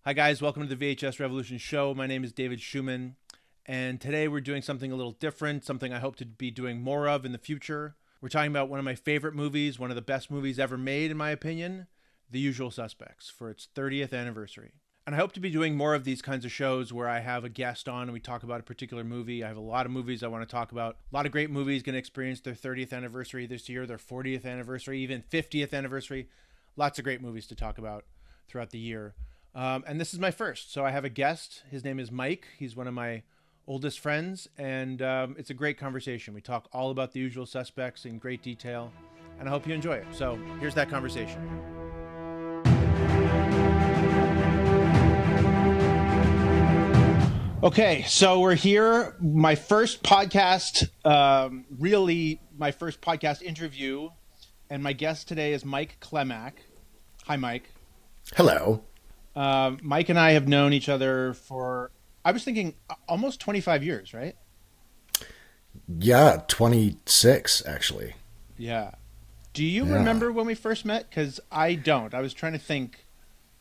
Hi guys, welcome to the VHS Revolution show. My name is David Schumann, and today we're doing something a little different, something I hope to be doing more of in the future. We're talking about one of my favorite movies, one of the best movies ever made in my opinion, The Usual Suspects, for its 30th anniversary. And I hope to be doing more of these kinds of shows where I have a guest on and we talk about a particular movie. I have a lot of movies I want to talk about. A lot of great movies going to experience their 30th anniversary this year, their 40th anniversary, even 50th anniversary. Lots of great movies to talk about throughout the year. And this is my first. So I have a guest. His name is Mike. He's one of my oldest friends. And it's a great conversation. We talk all about The Usual Suspects in great detail. And I hope you enjoy it. So here's that conversation. Okay, so we're here. My first podcast, really my first podcast interview. And my guest today is Mike Klemak. Hi, Mike. Hello. Mike and I have known each other for, I was thinking, almost 25 years, right? Yeah, 26, actually. Yeah. Do you remember when we first met? Because I don't. I was trying to think.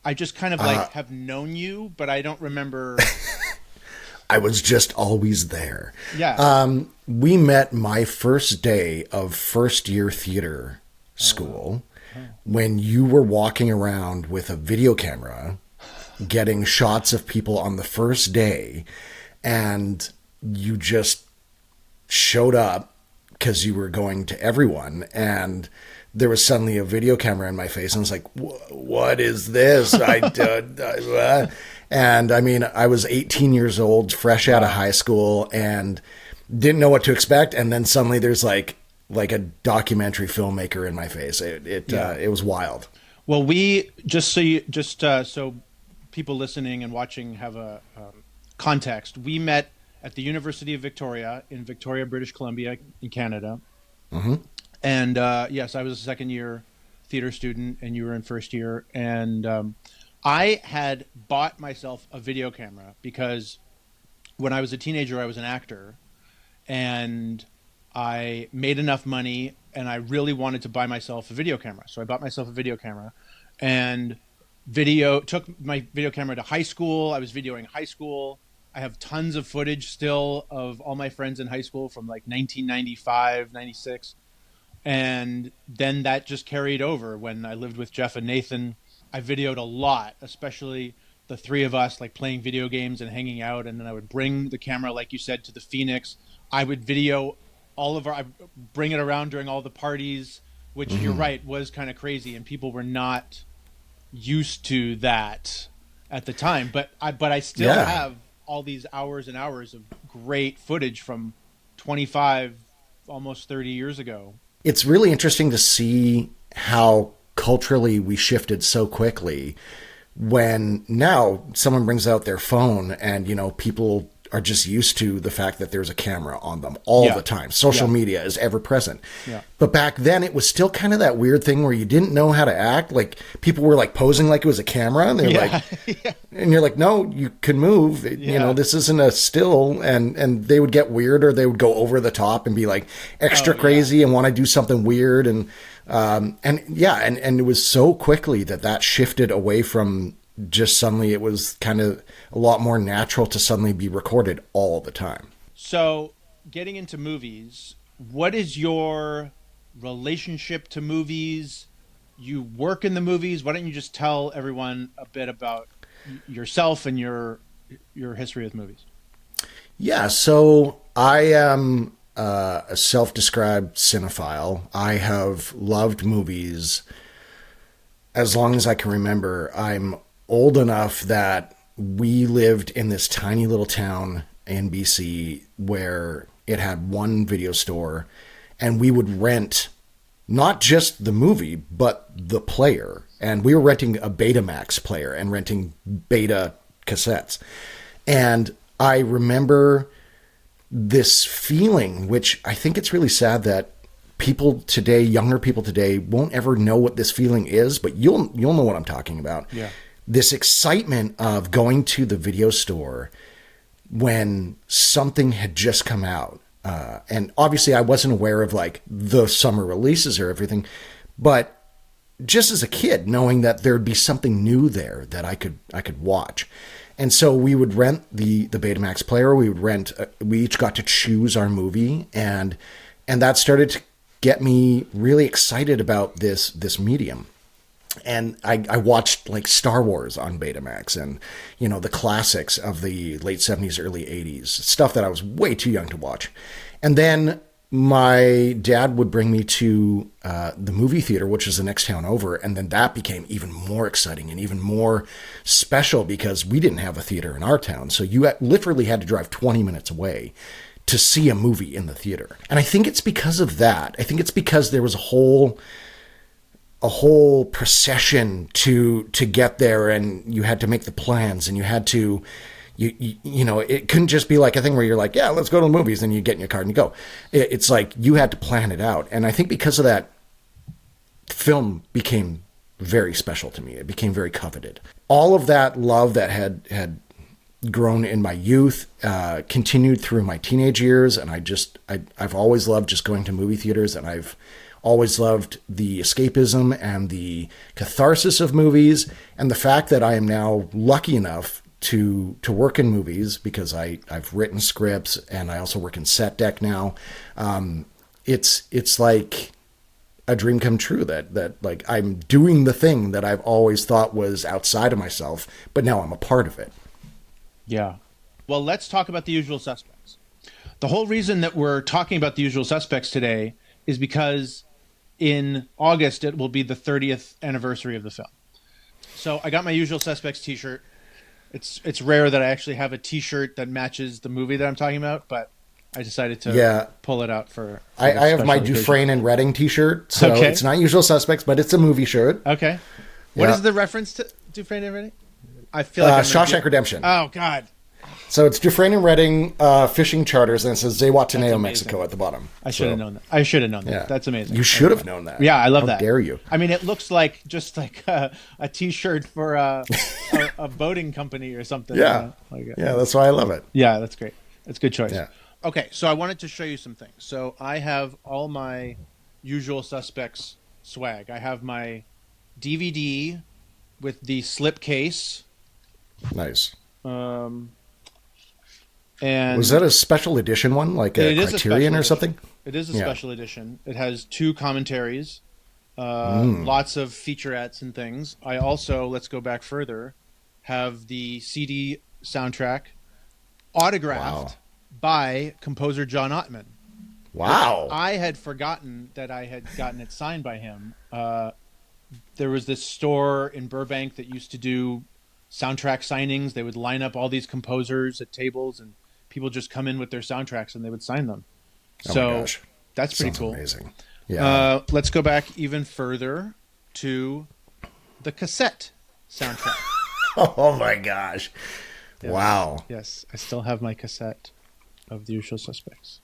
I just kind of have known you, but I don't remember. I was just always there. Yeah. We met my first day of first year theater school when you were walking around with a video camera getting shots of people on the first day, and you just showed up because you were going to everyone, and there was suddenly a video camera in my face, and I was like, what is this? And I mean, I was 18 years old, fresh out of high school, and didn't know what to expect, and then suddenly there's like a documentary filmmaker in my face. It was wild. Well, we so people listening and watching have a context. We met at the University of Victoria in Victoria, British Columbia, in Canada. Mm-hmm. And yes, I was a second year theater student, and you were in first year. And I had bought myself a video camera because when I was a teenager, I was an actor, and I made enough money, and I really wanted to buy myself a video camera. So I bought myself a video camera, and took my video camera to high school. I was videoing high school. I have tons of footage still of all my friends in high school from like 1995, 96. And then that just carried over when I lived with Jeff and Nathan. I videoed a lot, especially the three of us like playing video games and hanging out. And then I would bring the camera, like you said, to the Phoenix. I would video I bring it around during all the parties, which you're right, was kind of crazy. And people were not used to that at the time, but I still have all these hours and hours of great footage from 25, almost 30 years ago. It's really interesting to see how culturally we shifted so quickly when now someone brings out their phone and, people are just used to the fact that there's a camera on them all the time. Social media is ever present. Yeah. But back then it was still kind of that weird thing where you didn't know how to act. Like people were like posing like it was a camera, and they're like, and you're like, no, you can move. This isn't a still. And they would get weird, or they would go over the top and be like extra crazy and want to do something weird. And it was so quickly that shifted away from just suddenly it was kind of a lot more natural to suddenly be recorded all the time. So getting into movies, what is your relationship to movies? You work in the movies. Why don't you just tell everyone a bit about yourself and your history with movies? Yeah, so I am a self-described cinephile. I have loved movies as long as I can remember. I'm old enough that we lived in this tiny little town in BC where it had one video store, and we would rent not just the movie, but the player. And we were renting a Betamax player and renting beta cassettes. And I remember this feeling, which I think it's really sad that people today, younger people today, won't ever know what this feeling is, but you'll know what I'm talking about. Yeah. This excitement of going to the video store when something had just come out. And obviously I wasn't aware of like the summer releases or everything, but just as a kid, knowing that there'd be something new there that I could watch. And so we would rent the Betamax player. We would rent. We each got to choose our movie, and that started to get me really excited about this medium. And I watched like Star Wars on Betamax, and the classics of the late 70s, early 80s, stuff that I was way too young to watch. And then my dad would bring me to the movie theater, which is the next town over. And then that became even more exciting and even more special because we didn't have a theater in our town. So you literally had to drive 20 minutes away to see a movie in the theater. And I think it's because of that. I think it's because there was a whole procession to get there, and you had to make the plans, and you had to it couldn't just be like a thing where you're like, yeah, let's go to the movies, and you get in your car and you go. It's like you had to plan it out. And I think because of that, film became very special to me. It became very coveted. All of that love that had grown in my youth continued through my teenage years, and I've always loved just going to movie theaters, and I've always loved the escapism and the catharsis of movies, and the fact that I am now lucky enough to work in movies because I've written scripts, and I also work in set deck now. It's like a dream come true that like I'm doing the thing that I've always thought was outside of myself, but now I'm a part of it. Yeah. Well, let's talk about The Usual Suspects. The whole reason that we're talking about The Usual Suspects today is because in August it will be the 30th anniversary of the film. So I got my Usual Suspects t-shirt. It's rare that I actually have a t-shirt that matches the movie that I'm talking about, but I decided to pull it out for I have my occasion. Dufresne and Redding t-shirt, so it's not Usual Suspects, but it's a movie shirt. Okay. What is the reference to Dufresne and Redding? I feel like Shawshank Redemption. Oh, God. So it's Dufresne and Redding fishing charters, and it says Zihuatanejo, Mexico at the bottom. I should have known that. I should have known that. Yeah. That's amazing. You should have known that. Yeah, I love that. How dare you? I mean, it looks like just like a t-shirt for a boating company or something. Yeah. Yeah, that's why I love it. Yeah, that's great. That's a good choice. Yeah. Okay, so I wanted to show you some things. So I have all my Usual Suspects swag. I have my DVD with the slip case. Nice. And was that a special edition one, like a Criterion or something? It is a special edition. It has 2 commentaries, lots of featurettes and things. I also, let's go back further, have the CD soundtrack autographed by composer John Ottman. Wow. I had forgotten that I had gotten it signed by him. There was this store in Burbank that used to do soundtrack signings. They would line up all these composers at tables, and people just come in with their soundtracks and they would sign them. So that's pretty cool. Amazing. Yeah. Let's go back even further to the cassette soundtrack. Oh my gosh. Yes. Wow. Yes. I still have my cassette of The Usual Suspects.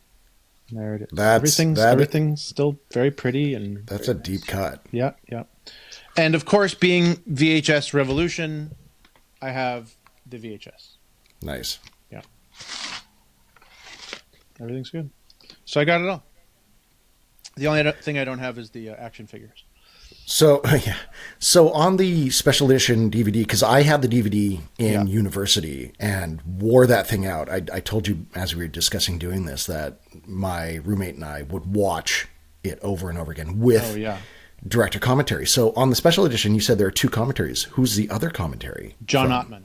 And there it is. Everything's still very pretty, and that's a deep cut. Yeah. Yeah. And of course, being VHS Revolution, I have the VHS. Nice. Yeah. Everything's good. So I got it all. The only thing I don't have is the action figures. So, yeah. So on the special edition DVD, because I had the DVD in university and wore that thing out. I told you as we were discussing doing this that my roommate and I would watch it over and over again with director commentary. So on the special edition, you said there are 2 commentaries. Who's the other commentary? John Ottman.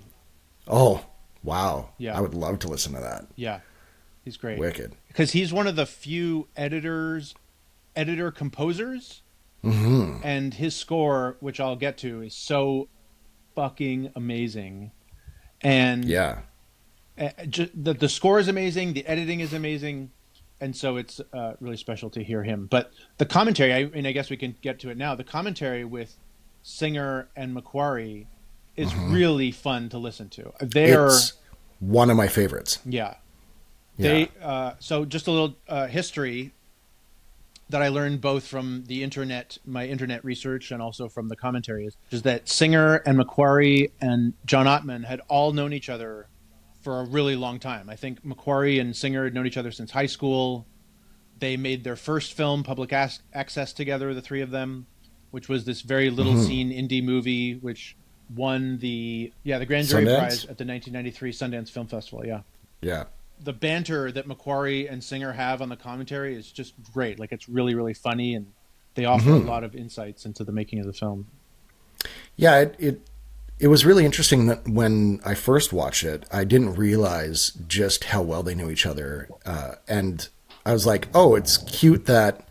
Oh, wow. Yeah. I would love to listen to that. Yeah. He's great. Wicked. Because he's one of the few editor-composers. Mm-hmm. And his score, which I'll get to, is so fucking amazing. And the score is amazing. The editing is amazing. And so it's really special to hear him. But the commentary, I guess we can get to it now. The commentary with Singer and McQuarrie is really fun to listen to. It's one of my favorites. Yeah. So just a little history that I learned both from the internet, my internet research, and also from the commentaries, is that Singer and McQuarrie and John Ottman had all known each other for a really long time. I think McQuarrie and Singer had known each other since high school. They made their first film, Public Access, together, the 3 of them. which was this very little scene indie movie, which won the Grand Jury Sundance? Prize at the 1993 Sundance Film Festival. Yeah. Yeah. The banter that Macquarie and Singer have on the commentary is just great. Like, it's really, really funny, and they offer a lot of insights into the making of the film. Yeah, it was really interesting that when I first watched it, I didn't realize just how well they knew each other. And I was like, oh, it's cute that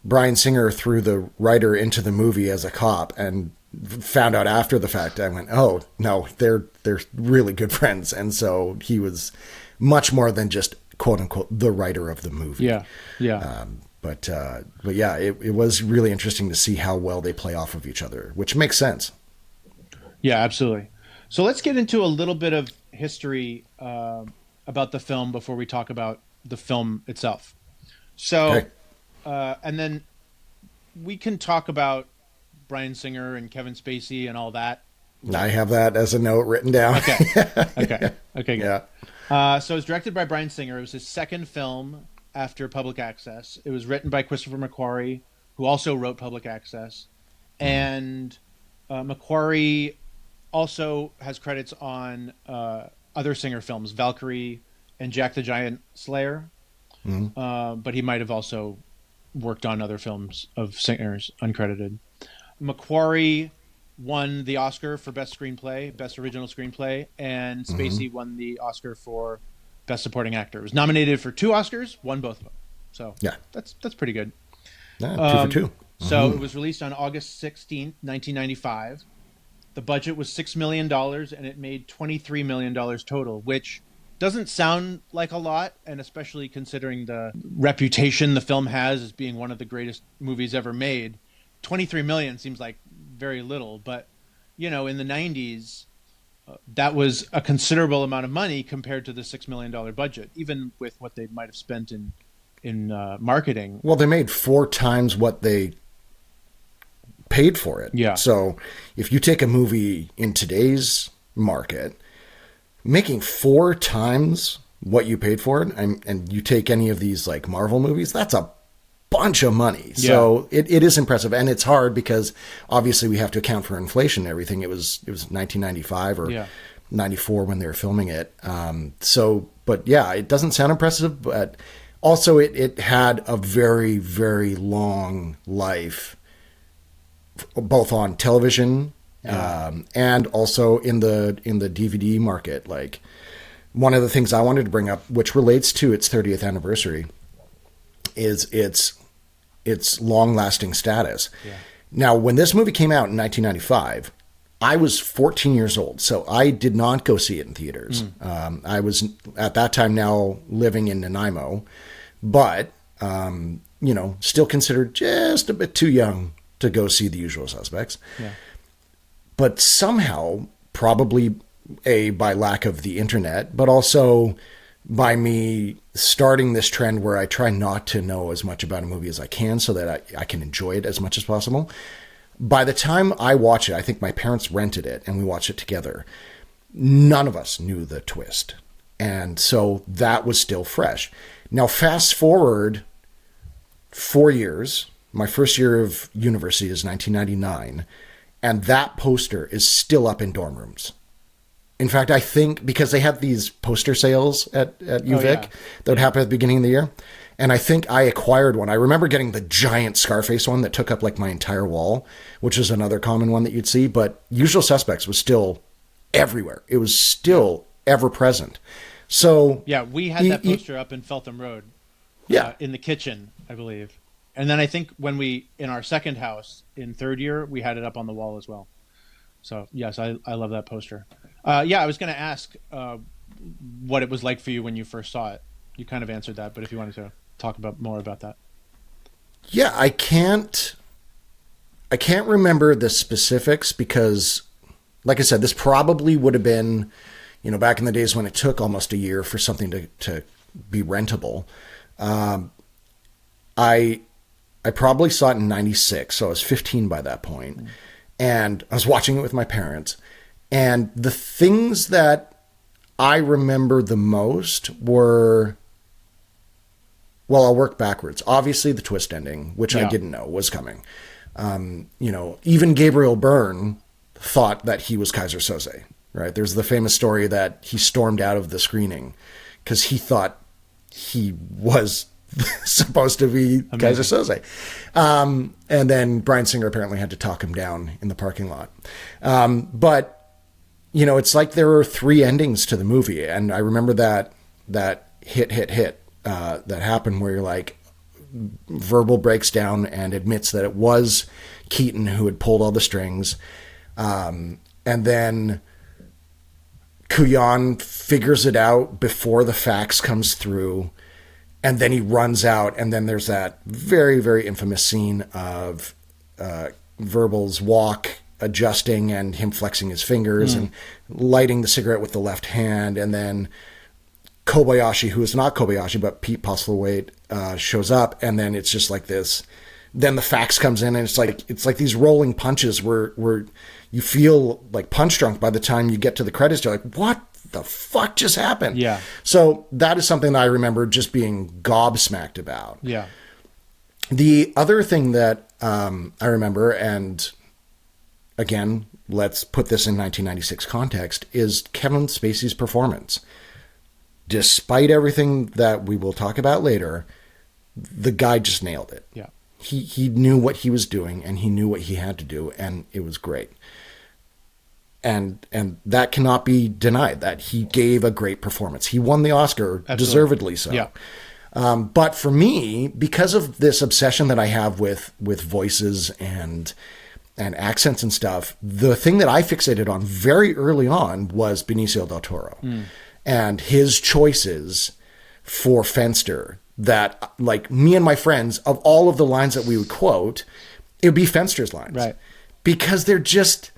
Bryan Singer threw the writer into the movie as a cop, and found out after the fact. I went, oh, no, they're really good friends. And so he was much more than just, quote unquote, the writer of the movie. Yeah, yeah. But yeah, it was really interesting to see how well they play off of each other, which makes sense. Yeah, absolutely. So let's get into a little bit of history about the film before we talk about the film itself. So, Okay. And then we can talk about Bryan Singer and Kevin Spacey and all that. I have that as a note written down. Okay, good. Yeah. So it was directed by Bryan Singer. It was his second film after Public Access. It was written by Christopher McQuarrie, who also wrote Public Access. And McQuarrie also has credits on other Singer films, Valkyrie and Jack the Giant Slayer. But he might have also worked on other films of Singer's uncredited. McQuarrie won the Oscar for Best Screenplay, Best Original Screenplay, and Spacey won the Oscar for Best Supporting Actor. It was nominated for 2 Oscars, won both of them. So Yeah. that's pretty good. Yeah, 2 for 2. So it was released on August 16th, 1995. The budget was $6 million, and it made $23 million total, which doesn't sound like a lot, and especially considering the reputation the film has as being one of the greatest movies ever made. 23 million seems like very little, but in the 90s, that was a considerable amount of money compared to the $6 million budget, even with what they might have spent in marketing. Well, they made 4 times what they paid for it. Yeah. So if you take a movie in today's market, making 4 times what you paid for it, and you take any of these like Marvel movies, that's a bunch of money. So it is impressive, and it's hard because obviously we have to account for inflation and everything. It was 1995 or 94 when they were filming it. But yeah, it doesn't sound impressive, but also it had a very, very long life, both on television and also in the DVD market. Like, one of the things I wanted to bring up, which relates to its 30th anniversary, is its long-lasting status. Yeah. Now, when this movie came out in 1995, I was 14 years old, so I did not go see it in theaters. I was, at that time, now living in Nanaimo, but, still considered just a bit too young to go see The Usual Suspects. Yeah. But somehow, probably by lack of the internet, but also by me starting this trend where I try not to know as much about a movie as I can so that I can enjoy it as much as possible. By the time I watch it, I think my parents rented it and we watched it together. None of us knew the twist. And so that was still fresh. Now, fast forward 4 years. My first year of university is 1999. And that poster is still up in dorm rooms. In fact, I think because they have these poster sales at UVic that would happen at the beginning of the year. And I think I acquired one. I remember getting the giant Scarface one that took up like my entire wall, which is another common one that you'd see. But Usual Suspects was still everywhere. It was still ever present. So yeah, we had that poster up in Feltham Road. In the kitchen, I believe. And then I think when in our second house in third year, we had it up on the wall as well. So yes, I love that poster. I was going to ask what it was like for you when you first saw it. You kind of answered that, but if you wanted to talk more about that. Yeah, I can't remember the specifics because, like I said, this probably would have been, back in the days when it took almost a year for something to be rentable. I probably saw it in 96, so I was 15 by that point. And I was watching it with my parents. And the things that I remember the most were, well, I'll work backwards. Obviously, the twist ending, which I didn't know was coming. Even Gabriel Byrne thought that he was Kaiser Soze, right? There's the famous story that he stormed out of the screening because he thought he was supposed to be Amazing. Kaiser Soze. And then Bryan Singer apparently had to talk him down in the parking lot. But it's like there are 3 endings to the movie. And I remember that hit that happened where you're like, Verbal breaks down and admits that it was Keaton who had pulled all the strings. And then Kuyan figures it out before the fax comes through. And then he runs out. And then there's that very, very infamous scene of Verbal's walk adjusting and him flexing his fingers and lighting the cigarette with the left hand. And then Kobayashi, who is not Kobayashi, but Pete Postlethwaite, shows up. And then it's just like this. Then the fax comes in, and it's like these rolling punches where you feel like punch drunk by the time you get to the credits. You're like, what the fuck just happened? Yeah. So that is something that I remember just being gobsmacked about. Yeah. The other thing that I remember, and again, let's put this in 1996 context, is Kevin Spacey's performance. Despite everything that we will talk about later, the guy just nailed it. Yeah. He knew what he was doing, and he knew what he had to do, and it was great. And that cannot be denied, that he gave a great performance. He won the Oscar, Absolutely. Deservedly so. Yeah. But for me, because of this obsession that I have with voices and accents and stuff, the thing that I fixated on very early on was Benicio del Toro and his choices for Fenster. That, like, me and my friends, of all of the lines that we would quote, it would be Fenster's lines. Right. Because they're just,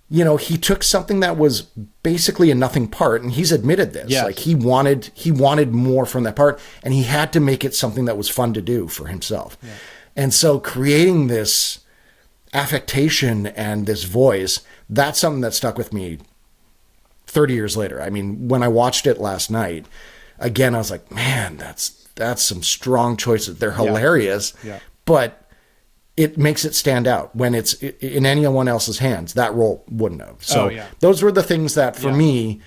he took something that was basically a nothing part, and he's admitted this. Yes. Like, he wanted more from that part, and he had to make it something that was fun to do for himself. Yeah. And so creating this affectation and this voice, that's something that stuck with me 30 years later. I mean, when I watched it last night, again, I was like, man, that's some strong choices. They're hilarious, but it makes it stand out. When it's in anyone else's hands, that role wouldn't have. So those were the things that, for me,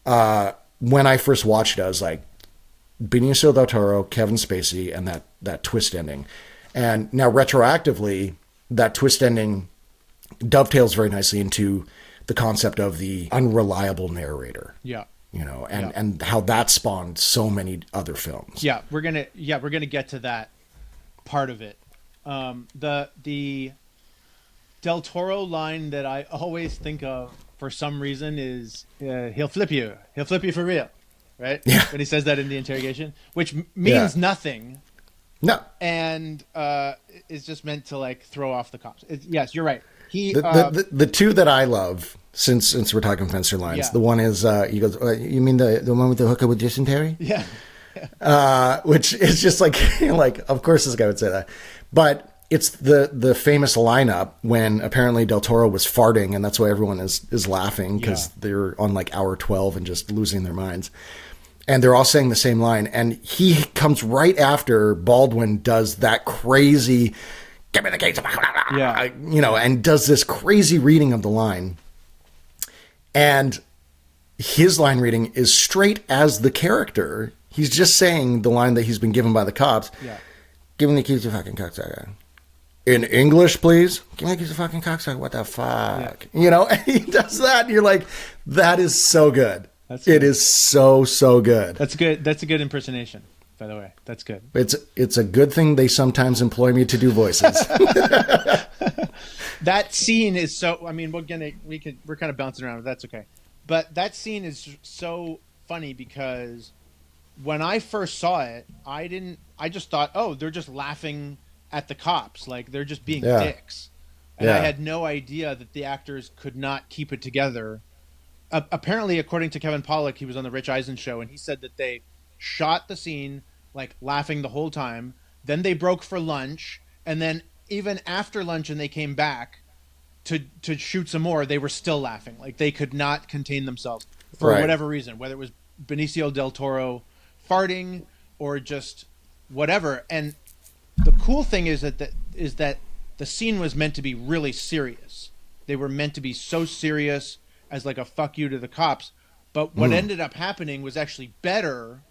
when I first watched it, I was like, Benicio del Toro, Kevin Spacey, and that twist ending. And now retroactively, that twist ending dovetails very nicely into the concept of the unreliable narrator. Yeah. And how that spawned so many other films. Yeah, we're gonna get to that part of it. The Del Toro line that I always think of for some reason is he'll flip you for real, right? Yeah. When he says that in the interrogation, which means nothing. No. And is just meant to, like, throw off the cops. Yes, you're right. The two that I love, since we're talking Fenster lines, the one is he goes, you mean the one with the hooker with dysentery? Yeah. Which is just like of course this guy would say that, but it's the famous lineup when apparently Del Toro was farting, and that's why everyone is laughing, because they're on like hour 12 and just losing their minds, and they're all saying the same line, and he comes right after Baldwin does that crazy, give me the keys, and does this crazy reading of the line. And his line reading is straight as the character. He's just saying the line that he's been given by the cops. Yeah. Give me the keys to fucking cocksucker. In English, please. Give me the keys to fucking cocksucker. What the fuck? Yeah. And he does that, and you're like, that is so good. It is so good. That's good. That's a good impersonation, by the way. That's good. It's a good thing they sometimes employ me to do voices. That scene is so. I mean, we're kind of bouncing around, but that's okay. But that scene is so funny because when I first saw it, I just thought, oh, they're just laughing at the cops, like they're just being dicks, and I had no idea that the actors could not keep it together. Apparently, according to Kevin Pollak, he was on the Rich Eisen show, and he said that they shot the scene like laughing the whole time. Then they broke for lunch, and then even after lunch and they came back to shoot some more, they were still laughing. Like they could not contain themselves for whatever reason, whether it was Benicio del Toro farting or just whatever. And the cool thing is that the scene was meant to be really serious. They were meant to be so serious as like a fuck you to the cops. But what ended up happening was actually better.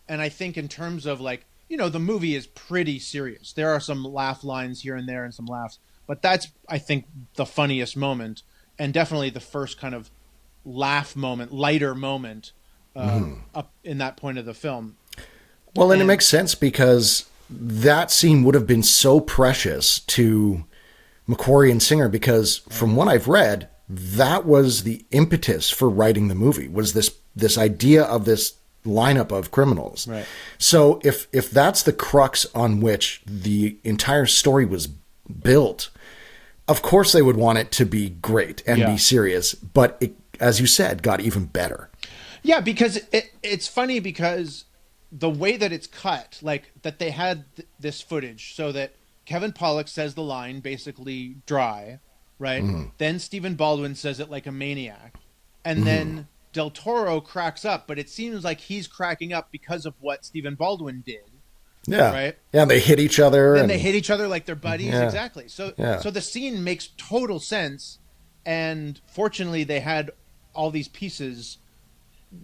And I think in terms of like, the movie is pretty serious. There are some laugh lines here and there and some laughs, but that's, I think, the funniest moment, and definitely the first kind of laugh moment, lighter moment up in that point of the film. Well, and it makes sense because that scene would have been so precious to McQuarrie and Singer because from what I've read, that was the impetus for writing the movie, was this idea of this lineup of criminals. Right. So if that's the crux on which the entire story was built, of course they would want it to be great and be serious, but it, as you said, got even better. Yeah, because it's funny because the way that it's cut, like that they had this footage so that Kevin Pollak says the line basically dry, right? Then Stephen Baldwin says it like a maniac. And then Del Toro cracks up, but it seems like he's cracking up because of what Stephen Baldwin did. Yeah. Right. Yeah. They hit each other. And they hit each other like they're buddies. Yeah. Exactly. So the scene makes total sense. And fortunately, they had all these pieces.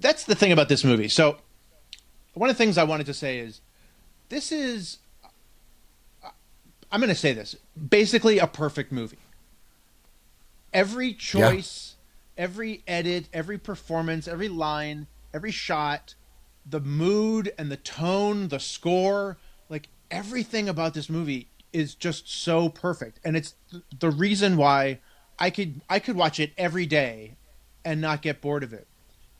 That's the thing about this movie. So one of the things I wanted to say is this is, I'm going to say this, basically a perfect movie. Every choice, every edit, every performance, every line, every shot, the mood and the tone, the score, like everything about this movie is just so perfect. And it's the reason why I could watch it every day and not get bored of it.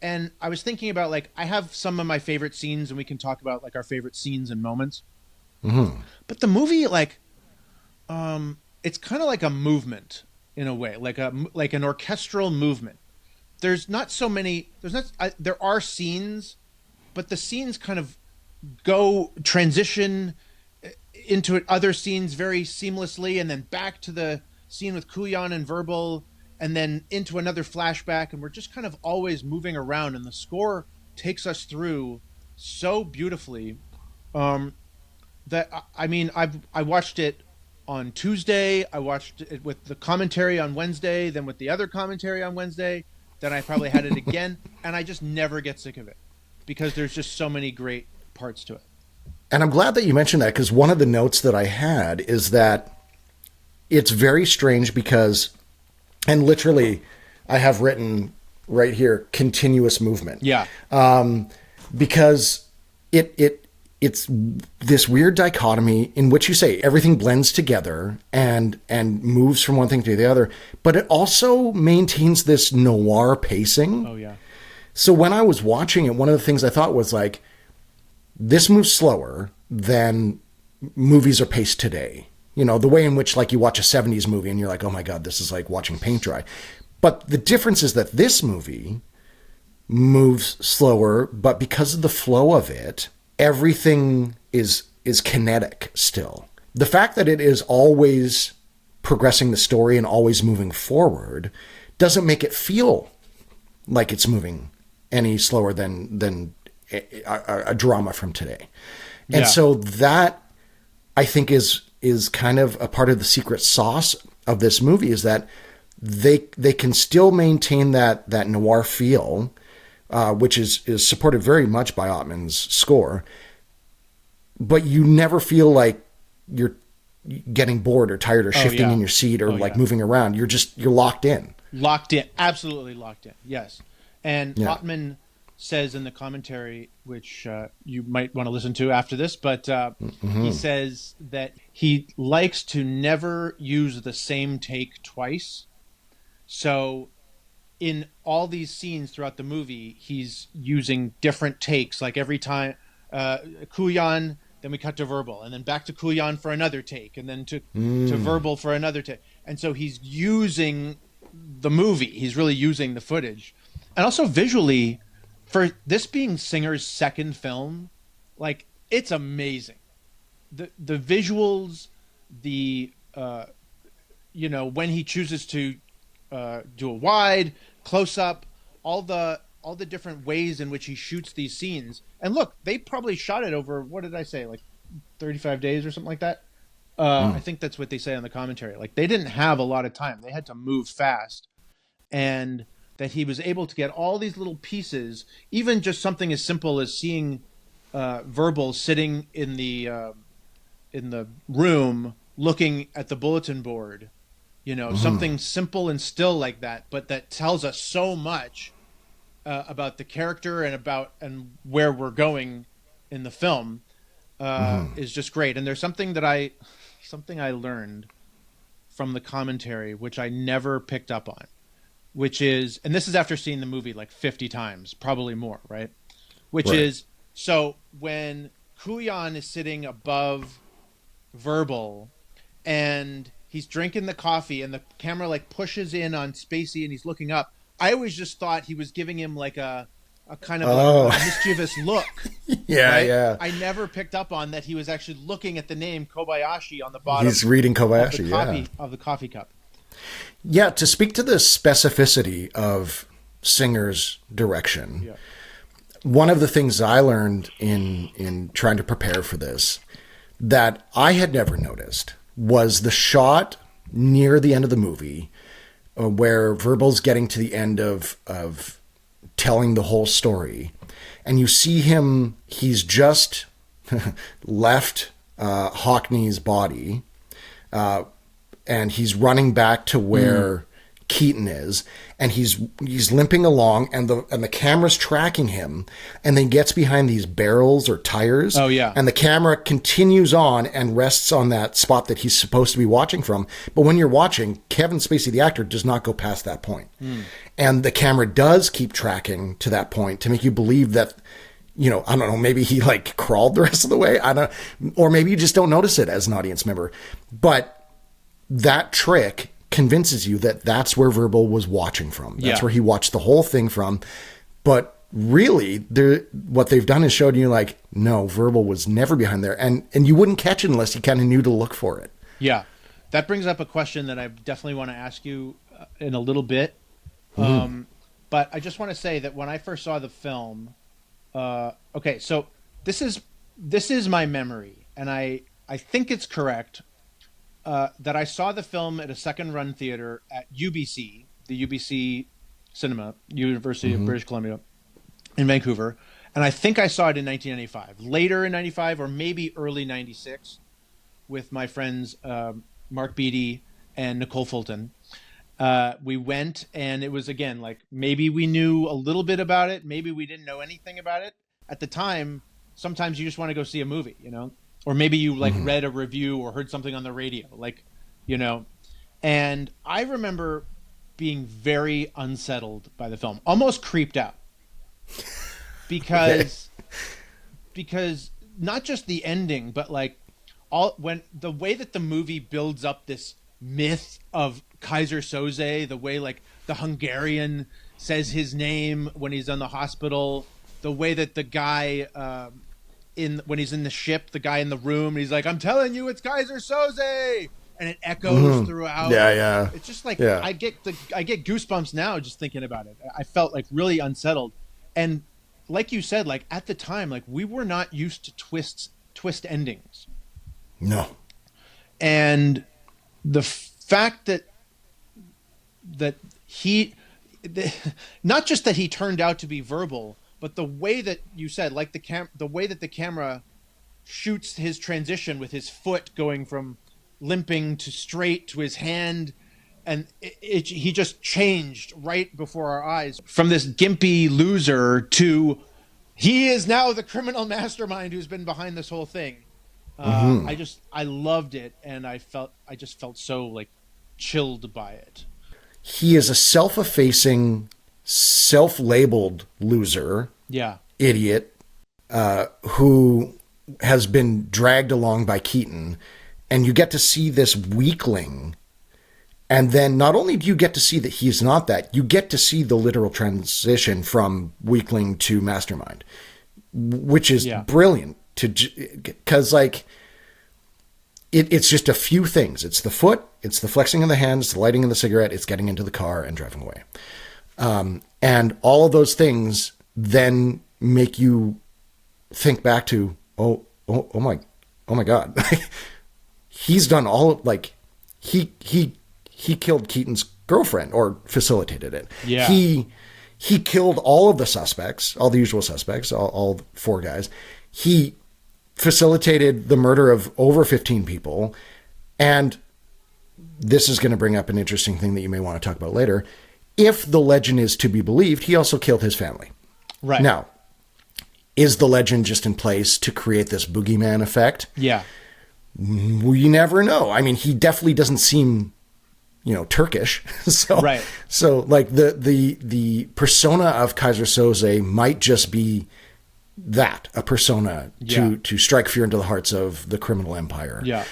And I was thinking about, like, I have some of my favorite scenes and we can talk about like our favorite scenes and moments. But the movie, like, it's kind of like a movement in a way, like an orchestral movement. There's not so many, there are scenes, but the scenes kind of transition into other scenes very seamlessly, and then back to the scene with Kuyan and Verbal, and then into another flashback, and we're just kind of always moving around, and the score takes us through so beautifully that, I mean, I watched it on Tuesday, I watched it with the commentary on Wednesday, then with the other commentary on Wednesday, then I probably had it again, and I just never get sick of it because there's just so many great parts to it. And I'm glad that you mentioned that, because one of the notes that I had is that it's very strange because, and literally I have written right here, continuous movement. Yeah. Because it's this weird dichotomy in which you say everything blends together and moves from one thing to the other, but it also maintains this noir pacing. Oh, yeah. So when I was watching it, one of the things I thought was like, this moves slower than movies are paced today. You know, the way in which like you watch a 70s movie and you're like, oh my God, this is like watching paint dry. But the difference is that this movie moves slower, but because of the flow of it, everything is kinetic still. The fact that it is always progressing the story and always moving forward doesn't make it feel like it's moving any slower than a drama from today. And so that, I think, is kind of a part of the secret sauce of this movie, is that they can still maintain that noir feel, which is supported very much by Ottman's score, but you never feel like you're getting bored or tired or shifting in your seat or moving around. You're locked in. Locked in. Absolutely locked in. Yes. And Ottman says in the commentary, which you might want to listen to after this, but he says that he likes to never use the same take twice. So in all these scenes throughout the movie, he's using different takes. Like every time Kuyan, then we cut to Verbal, and then back to Kuyan for another take, and then to Verbal for another take. And so he's using the movie. He's really using the footage. And also visually, for this being Singer's second film, like, it's amazing. The visuals, the when he chooses to do a wide, close up, all the different ways in which he shoots these scenes. And look, they probably shot it over, what did I say, like 35 days or something like that. I think that's what they say on the commentary. Like they didn't have a lot of time; they had to move fast, and that he was able to get all these little pieces, even just something as simple as seeing Verbal sitting in the room looking at the bulletin board. You know, something simple and still like that, but that tells us so much about the character and where we're going in the film is just great. And there's something I learned from the commentary which I never picked up on, which is, and this is after seeing the movie like 50 times, probably more, right? Which Right. is, so when Kuyan is sitting above Verbal and he's drinking the coffee and the camera like pushes in on Spacey and he's looking up, I always just thought he was giving him like a kind of Oh. a mischievous look. Yeah, Right? yeah. I never picked up on that he was actually looking at the name Kobayashi on the bottom He's reading Kobayashi, of the coffee cup. Yeah, to speak to the specificity of Singer's direction, Yeah. one of the things I learned in trying to prepare for this that I had never noticed was the shot near the end of the movie where Verbal's getting to the end of telling the whole story. And you see him, he's just left Hockney's body and he's running back to where Keaton is, and he's limping along, and the camera's tracking him, and then gets behind these barrels or tires. Oh, yeah. And the camera continues on and rests on that spot that he's supposed to be watching from. But when you're watching, Kevin Spacey, the actor, does not go past that point. And the camera does keep tracking to that point to make you believe that, you know, I don't know, maybe he like crawled the rest of the way. Or maybe you just don't notice it as an audience member. But that trick convinces you that that's where Verbal was watching from. That's where he watched the whole thing from. But really, what they've done is showed you like, no, Verbal was never behind there. And you wouldn't catch it unless you kind of knew to look for it. Yeah. That brings up a question that I definitely want to ask you in a little bit. But I just want to say that when I first saw the film, okay, so this is my memory, and I think it's correct. That I saw the film at a second run theater at UBC, the UBC Cinema, University of British Columbia in Vancouver. And I think I saw it in 1995, later in 95 or maybe early 96 with my friends Mark Beatty and Nicole Fulton. We went, and it was, again, like maybe we knew a little bit about it. Maybe we didn't know anything about it. At the time, sometimes you just want to go see a movie, you know? Or maybe you like read a review or heard something on the radio, like, you know. And I remember being very unsettled by the film, almost creeped out, because not just the ending, but like when the way that the movie builds up this myth of Kaiser Soze, the way like the Hungarian says his name when he's in the hospital, the way that the guy when he's in the ship, the guy in the room, he's like, "I'm telling you, it's Kaiser Soze," and it echoes throughout. Yeah, yeah. It's just like Yeah. I get goosebumps now just thinking about it. I felt like really unsettled, and like you said, like at the time, like we were not used to twist endings, No. and the fact that he, not just that he turned out to be Verbal, but the way that you said, like the way that the camera shoots his transition with his foot going from limping to straight to his hand, and he just changed right before our eyes from this gimpy loser to he is now the criminal mastermind who's been behind this whole thing. I loved it, and I just felt so like chilled by it. He is a self-effacing, self-labeled loser, idiot, who has been dragged along by Keaton, and you get to see this weakling. And then not only do you get to see that he's not that, you get to see the literal transition from weakling to mastermind, which is brilliant. Because like it's just a few things. It's the foot, it's the flexing of the hands, the lighting of the cigarette, it's getting into the car and driving away. And all of those things then make you think back to, oh my God. he's done all like he killed Keaton's girlfriend or facilitated it. Yeah. He killed all of the suspects, all the usual suspects, all four guys. He facilitated the murder of over 15 people. And this is going to bring up an interesting thing that you may want to talk about later. If the legend is to be believed, he also killed his family. Right. Now, is the legend just in place to create this boogeyman effect? Yeah. We never know. I mean, he definitely doesn't seem, Turkish. Right. So like the persona of Kaiser Soze might just be that, a persona to strike fear into the hearts of the criminal empire. Yeah.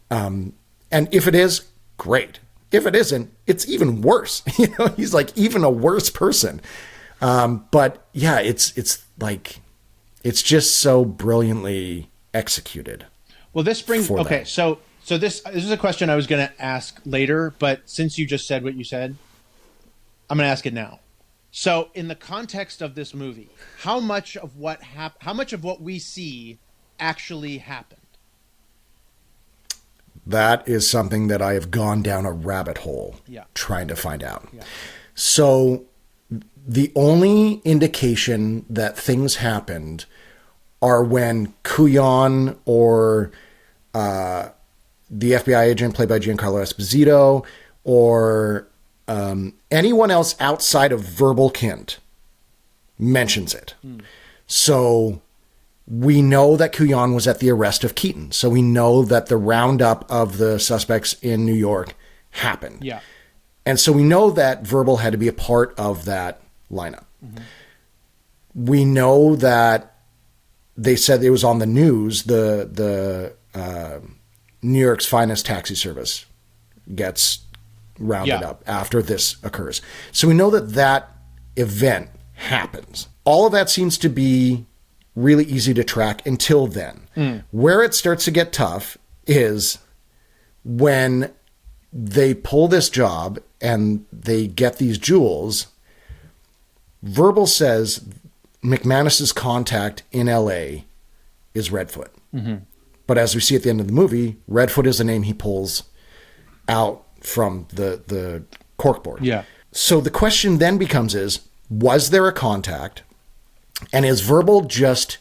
And if it is, great. If it isn't, it's even worse. He's like even a worse person. But yeah, it's like, it's just so brilliantly executed. Well, this brings, okay. So this is a question I was going to ask later, but since you just said what you said, I'm going to ask it now. So in the context of this movie, how much of what we see actually happened? That is something that I have gone down a rabbit hole trying to find out. Yeah. So the only indication that things happened are when Kuyan or the FBI agent played by Giancarlo Esposito or anyone else outside of verbal Kint mentions it. So we know that Kuyan was at the arrest of Keaton. So we know that the roundup of the suspects in New York happened. Yeah. And so we know that verbal had to be a part of that lineup. Mm-hmm. We know that they said it was on the news. The New York's finest taxi service gets rounded up after this occurs. So we know that event happens. All of that seems to be really easy to track until then. Where it starts to get tough is when they pull this job and they get these jewels. Verbal says McManus's contact in LA is Redfoot. Mm-hmm. But as we see at the end of the movie, Redfoot is the name he pulls out from the corkboard. Yeah. So the question then becomes was there a contact? And is Verbal just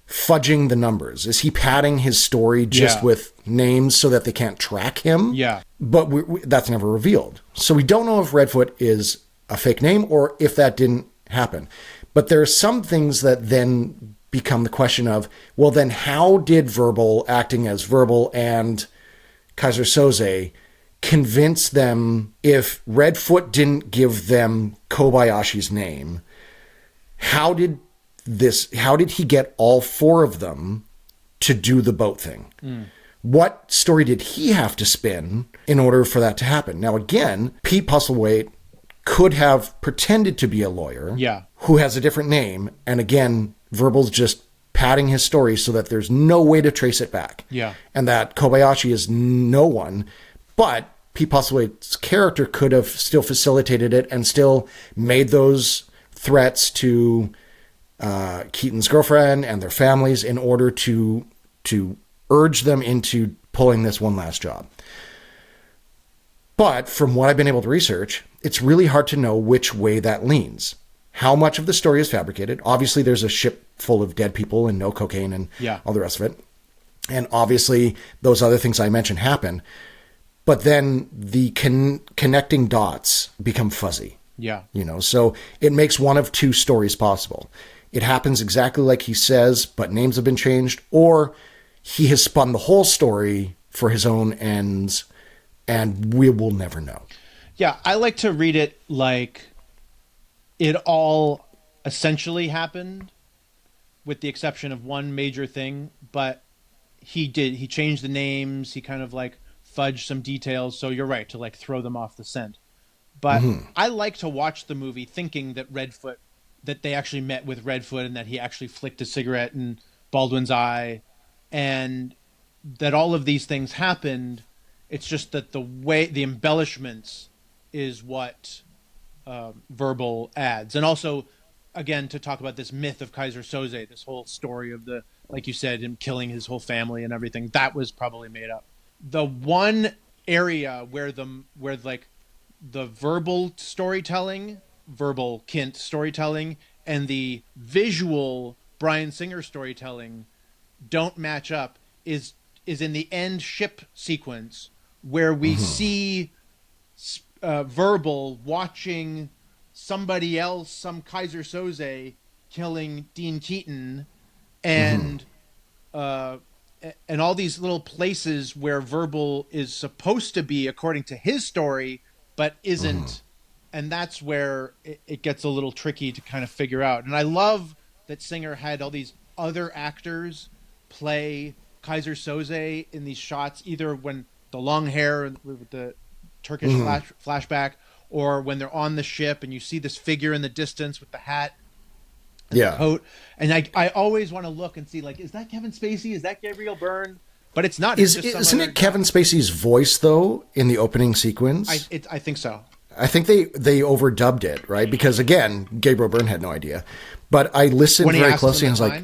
fudging the numbers? Is he padding his story just with names so that they can't track him? Yeah. But that's never revealed. So we don't know if Redfoot is a fake name or if that didn't happen. But there are some things that then become the question of, well, then how did Verbal, acting as Verbal and Kaiser Soze, convince them if Redfoot didn't give them Kobayashi's name? How did he get all four of them to do the boat thing? What story did he have to spin in order for that to happen? Now, again, Pete Postlethwaite could have pretended to be a lawyer who has a different name. And again, Verbal's just padding his story so that there's no way to trace it back. Yeah. And that Kobayashi is no one. But Pete Postlethwaite's character could have still facilitated it and still made those threats to Keaton's girlfriend and their families in order to urge them into pulling this one last job. But from what I've been able to research, it's really hard to know which way that leans. How much of the story is fabricated? Obviously, there's a ship full of dead people and no cocaine and all the rest of it. And obviously, those other things I mentioned happen. But then the connecting dots become fuzzy. Yeah. So it makes one of two stories possible. It happens exactly like he says, but names have been changed, or he has spun the whole story for his own ends, and we will never know. Yeah, I like to read it like it all essentially happened, with the exception of one major thing, but he changed the names, he kind of like fudged some details, so you're right, to like throw them off the scent. But I like to watch the movie thinking that that they actually met with Redfoot and that he actually flicked a cigarette in Baldwin's eye and that all of these things happened. It's just that the embellishments is what Verbal adds. And also, again, to talk about this myth of Kaiser Soze, this whole story of like you said, him killing his whole family and everything, that was probably made up. the one area where like the verbal storytelling, verbal Kint storytelling, and the visual Bryan Singer storytelling don't match up is in the end ship sequence where we see Verbal watching somebody else, some Kaiser Soze, killing Dean Keaton, and uh, and all these little places where Verbal is supposed to be according to his story, but isn't. And that's where it gets a little tricky to kind of figure out. And I love that Singer had all these other actors play Kaiser Soze in these shots, either when the long hair with the Turkish flashback, or when they're on the ship and you see this figure in the distance with the hat and the coat. And I always want to look and see, like, is that Kevin Spacey? Is that Gabriel Byrne? But it's not. Isn't it Kevin Spacey's voice, though, in the opening sequence? I think so. I think they overdubbed it, right? Because, again, Gabriel Byrne had no idea. But I listened very closely and I was like,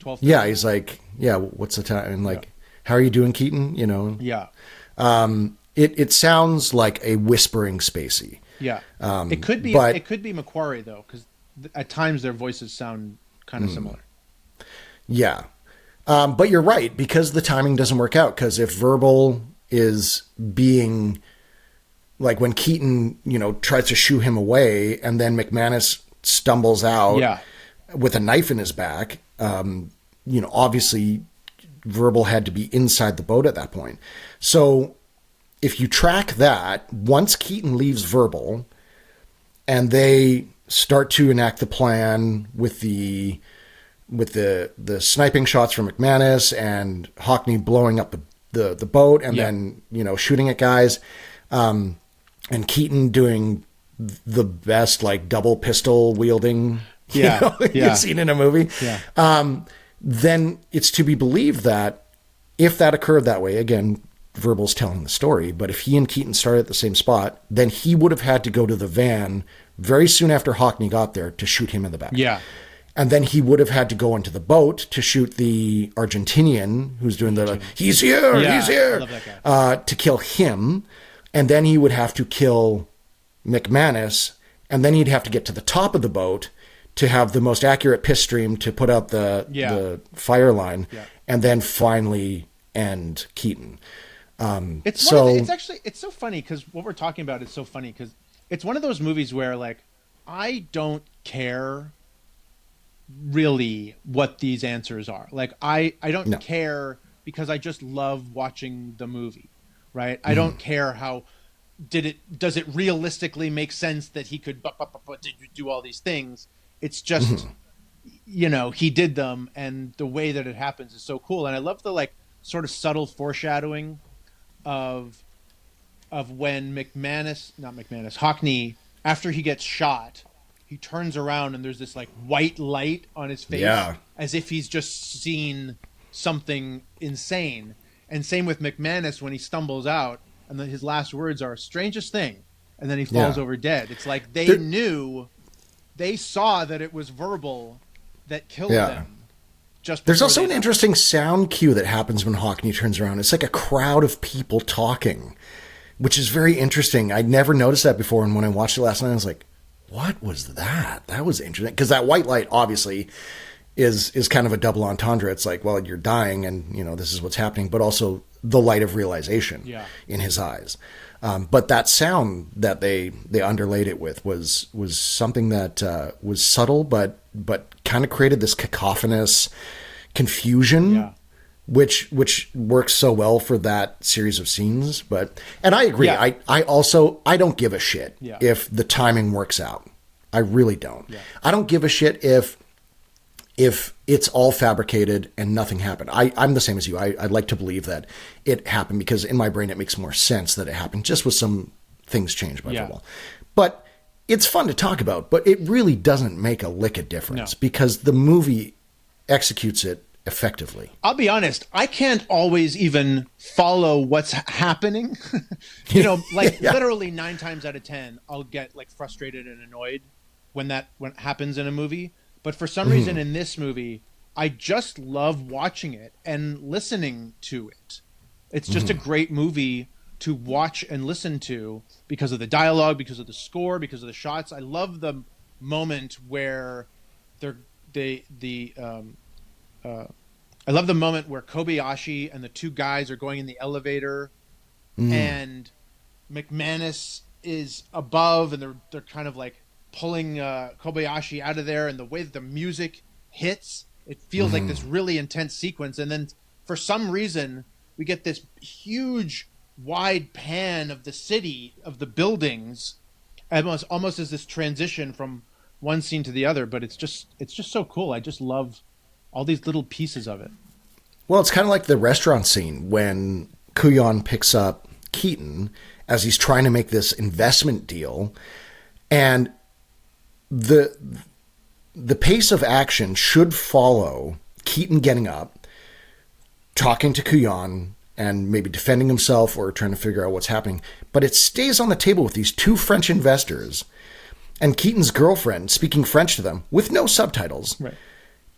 12:30? Yeah, he's like, yeah, what's the time? And like, how are you doing, Keaton? You know? Yeah. It sounds like a whispering Spacey. Yeah. It could be McQuarrie, though, because at times their voices sound kind of similar. Yeah. But you're right, because the timing doesn't work out. Because if Verbal is being, like when Keaton, tries to shoo him away and then McManus stumbles out with a knife in his back, obviously Verbal had to be inside the boat at that point. So if you track that, once Keaton leaves Verbal and they start to enact the plan with the sniping shots from McManus and Hockney blowing up the boat and then, shooting at guys, and Keaton doing the best, like, double pistol wielding, you've seen in a movie. Yeah. Then it's to be believed that if that occurred that way, again, Verbal's telling the story, but if he and Keaton started at the same spot, then he would have had to go to the van very soon after Hockney got there to shoot him in the back. Yeah. And then he would have had to go into the boat to shoot the Argentinian who's doing he's here, I love that guy. to kill him. And then he would have to kill McManus, and then he'd have to get to the top of the boat to have the most accurate piss stream to put out the fire line, and then finally end Keaton. It's so funny because what we're talking about is so funny because it's one of those movies where, like, I don't care really what these answers are. Like, I don't care because I just love watching the movie, right? I don't care how does it realistically make sense that he could do all these things. It's just he did them, and the way that it happens is so cool. And I love the, like, sort of subtle foreshadowing of when Hockney, after he gets shot, he turns around and there's this, like, white light on his face, as if he's just seen something insane. And same with McManus when he stumbles out, and then his last words are "strangest thing," and then he falls over dead. It's like they saw that it was Verbal that killed them. There's also an interesting sound cue that happens when Hockney turns around. It's like a crowd of people talking, which is very interesting. I'd never noticed that before, and when I watched it last night, I was like, what was that? That was interesting. Because that white light, obviously, is kind of a double entendre. It's like, well, you're dying, and, this is what's happening, but also the light of realization in his eyes. But that sound that they underlaid it with was something that was subtle, but kind of created this cacophonous confusion, which works so well for that series of scenes. And I agree. I don't give a shit if the timing works out. I really don't. I don't give a shit if it's all fabricated and nothing happened. I'm the same as you. I'd like to believe that it happened because in my brain it makes more sense that it happened just with some things changed by Verbal. But it's fun to talk about, but it really doesn't make a lick of difference because the movie executes it effectively. I'll be honest, I can't always even follow what's happening. Literally 9 times out of 10, I'll get, like, frustrated and annoyed when it happens in a movie. But for some reason in this movie, I just love watching it and listening to it. It's just a great movie to watch and listen to because of the dialogue, because of the score, because of the shots. I love the moment where they're the I love the moment where Kobayashi and the two guys are going in the elevator, and McManus is above, and they're kind of like pulling Kobayashi out of there, and the way that the music hits, it feels like this really intense sequence, and then for some reason we get this huge wide pan of the city, of the buildings, almost as this transition from one scene to the other. But it's just so cool. I just love all these little pieces of it. Well, it's kind of like the restaurant scene when Kuyon picks up Keaton as he's trying to make this investment deal, and the pace of action should follow Keaton getting up, talking to Kuyon, and maybe defending himself or trying to figure out what's happening. But it stays on the table with these two French investors and Keaton's girlfriend speaking French to them with no subtitles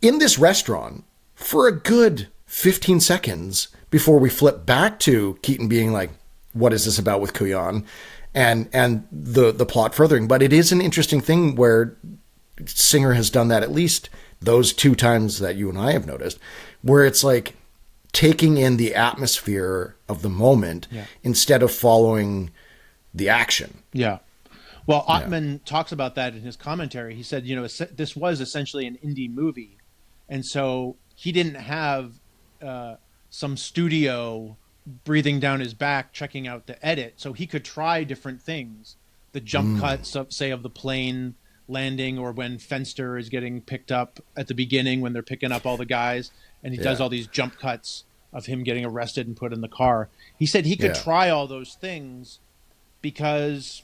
in this restaurant for a good 15 seconds before we flip back to Keaton being like, what is this about with Kuyon? And the plot furthering. But it is an interesting thing where Singer has done that at least those two times that you and I have noticed, where it's like taking in the atmosphere of the moment instead of following the action. Yeah. Well, Ottman talks about that in his commentary. He said, this was essentially an indie movie. And so he didn't have some studio breathing down his back, checking out the edit. So he could try different things. The jump cuts of, say, of the plane landing, or when Fenster is getting picked up at the beginning when they're picking up all the guys, and he does all these jump cuts of him getting arrested and put in the car. He said he could try all those things because